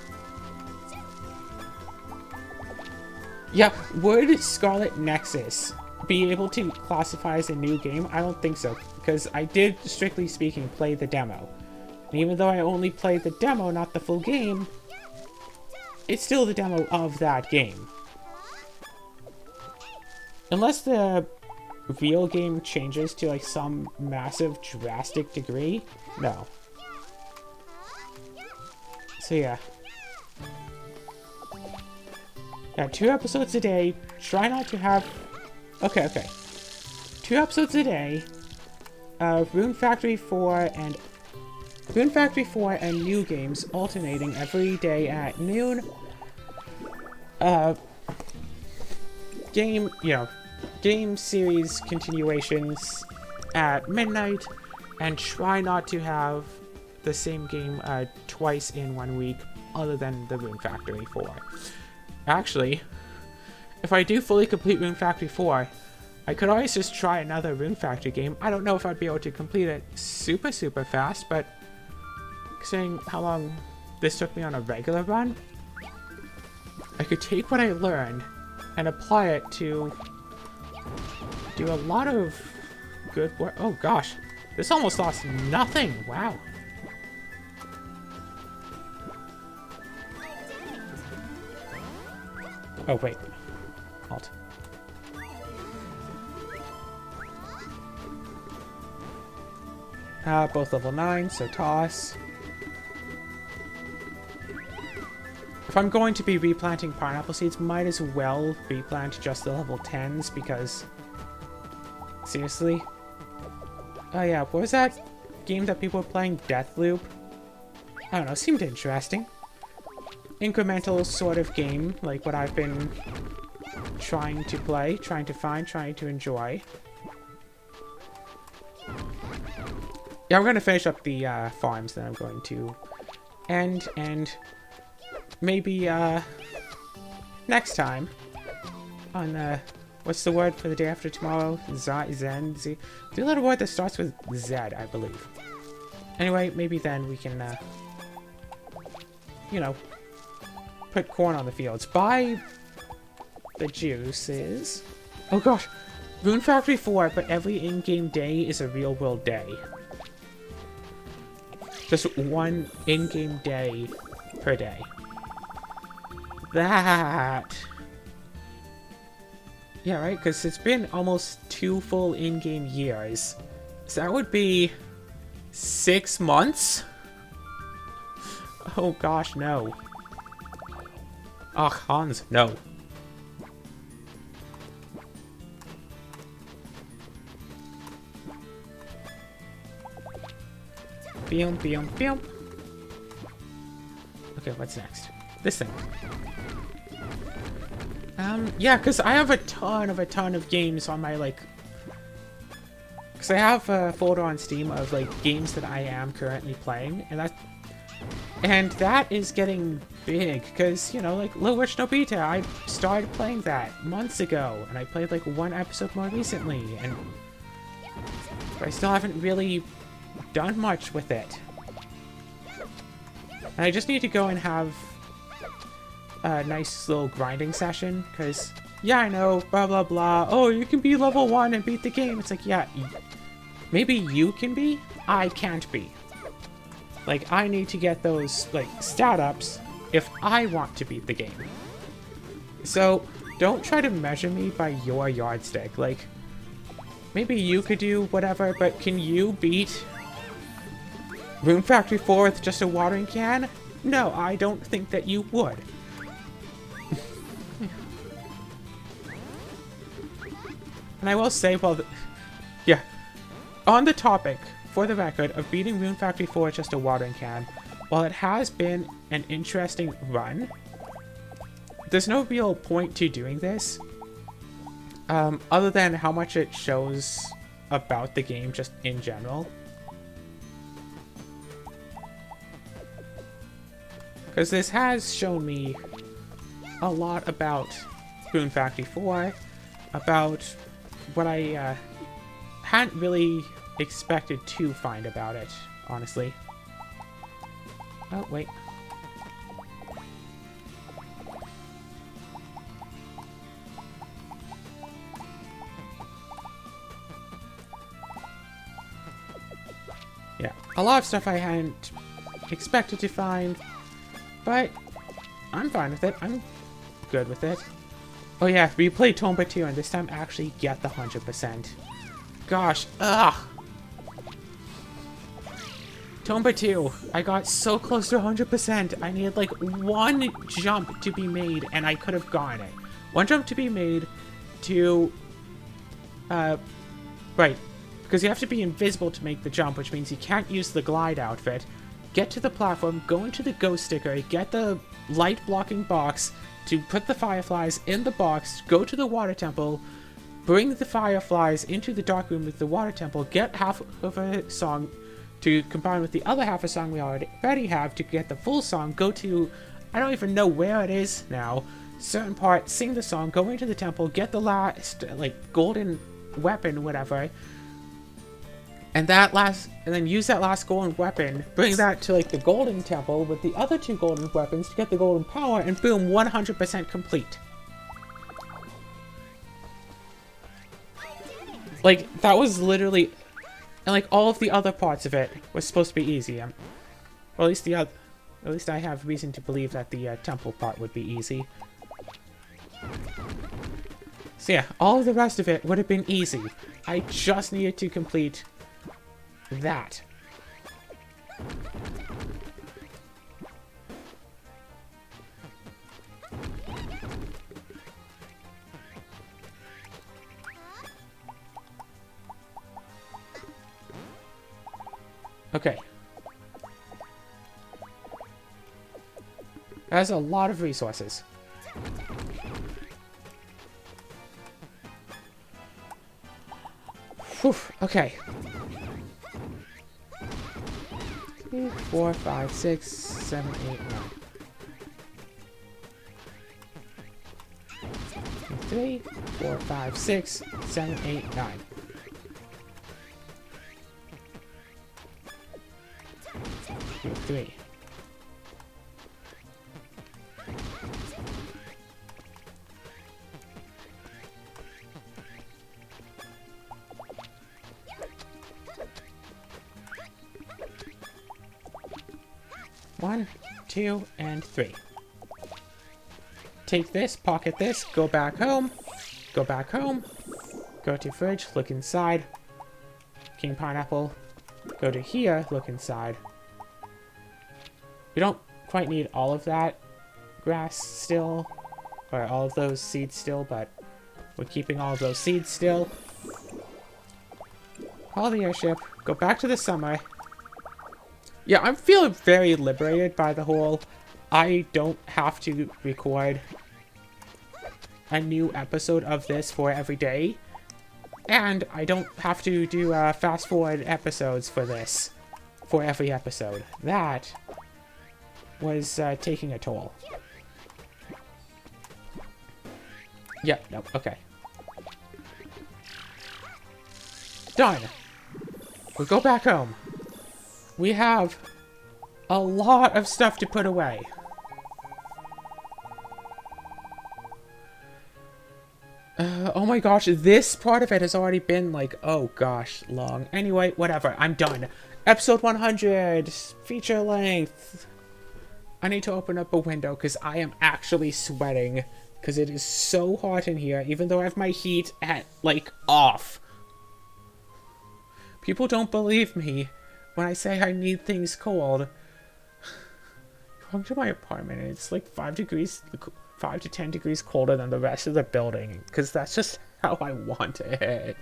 A: Yeah, would Scarlet Nexus be able to classify as a new game? I don't think so, because I did, strictly speaking, play the demo. And even though I only played the demo, not the full game, it's still the demo of that game. Unless the real game changes to like some massive, drastic degree, no. So yeah. Yeah, 2 episodes a day. Try not to have... Okay, okay. 2 episodes a day. Rune Factory 4 and new games alternating every day at noon. Game series continuations at midnight, and try not to have the same game twice in 1 week, other than the Rune Factory 4. Actually, if I do fully complete Rune Factory 4, I could always just try another Rune Factory game. I don't know if I'd be able to complete it super fast, but considering how long this took me on a regular run, I could take what I learned and apply it to do a lot of good work. Oh gosh, this almost lost nothing. Wow. Oh, wait. Halt. Both level 9, so toss. If I'm going to be replanting pineapple seeds, might as well replant just the level 10s, because... Seriously? Oh yeah, what was that game that people were playing? Deathloop? I don't know, seemed interesting. Incremental sort of game, like what I've been trying to play, trying to find, trying to enjoy. Yeah, I'm going to finish up the farms, then I'm going to end, and maybe next time on what's the word for the day after tomorrow? Zen? Z? The little word that starts with Z, I believe. Anyway, maybe then we can, you know, put corn on the fields. Buy the juices. Oh gosh, Rune Factory 4, but every in-game day is a real-world day. Just one in-game day per day. That... Yeah, right? Because it's been almost 2 full in-game years. So that would be 6 months? Oh gosh, no. Ugh, Hans, no. Beom, beom, beom. Okay, what's next? This thing. Yeah, because I have a ton of games on my, like... Because I have a folder on Steam of, like, games that I am currently playing, and that is getting big, because, you know, like, Little Witch no Beta, I started playing that months ago, and I played, like, 1 episode more recently, and... But I still haven't really done much with it. And I just need to go and have a nice little grinding session, because, yeah, I know, blah, blah, blah, oh, you can be level 1 and beat the game. It's like, yeah, maybe you can be, I can't be. Like, I need to get those, like, stat ups if I want to beat the game. So, don't try to measure me by your yardstick. Like, maybe you could do whatever, but can you beat Rune Factory 4 with just a watering can? No, I don't think that you would. And I will say, well, yeah, on the topic, for the record, of beating Rune Factory 4 with just a watering can, while it has been an interesting run, there's no real point to doing this, other than how much it shows about the game just in general. Because this has shown me a lot about Rune Factory 4, about what I hadn't really expected to find about it, honestly. Oh, wait. Yeah, a lot of stuff I hadn't expected to find, but I'm fine with it. I'm good with it. Oh yeah, replay Tomba 2 and this time actually get the 100%. Gosh, ugh! Tomba 2, I got so close to 100%. I needed like 1 jump to be made and I could have gotten it. 1 jump to be made to... right. Because you have to be invisible to make the jump, which means you can't use the glide outfit. Get to the platform, go into the ghost sticker, get the light blocking box to put the fireflies in the box, go to the water temple, bring the fireflies into the dark room with the water temple, get half of a song to combine with the other half of a song we already have to get the full song, go to, I don't even know where it is now, certain part, sing the song, go into the temple, get the last, like, golden weapon, whatever, and then use that last golden weapon, bring that to, like, the golden temple with the other 2 golden weapons to get the golden power, and boom, 100% complete. Like, that was literally... And, like, all of the other parts of it was supposed to be easy. Well, at least I have reason to believe that the temple part would be easy. So yeah, all of the rest of it would have been easy. I just needed to complete that. Okay. It has a lot of resources. Whew, okay. 3, 4, 5, 6, 7, 8, 9. 3, 4, 5, 6, 7, 8, 9. 3. One, 2, and 3. Take this, pocket this, go back home, go back home, go to fridge, look inside, king pineapple, go to here, look inside. We don't quite need all of that grass still, or all of those seeds still, but we're keeping all of those seeds still. Call the airship, go back to the summer. Yeah, I'm feeling very liberated by the whole I don't have to record a new episode of this for every day. And I don't have to do fast forward episodes for this for every episode. That was taking a toll. Yeah, no, okay. Done. We'll go back home. We have a lot of stuff to put away. Oh my gosh, this part of it has already been like, oh gosh, long. Anyway, whatever, I'm done. Episode 100, feature length. I need to open up a window because I am actually sweating because it is so hot in here, even though I have my heat at, like, off. People don't believe me when I say I need things cold. Come to my apartment and it's like 5 to 10 degrees colder than the rest of the building because that's just how I want it.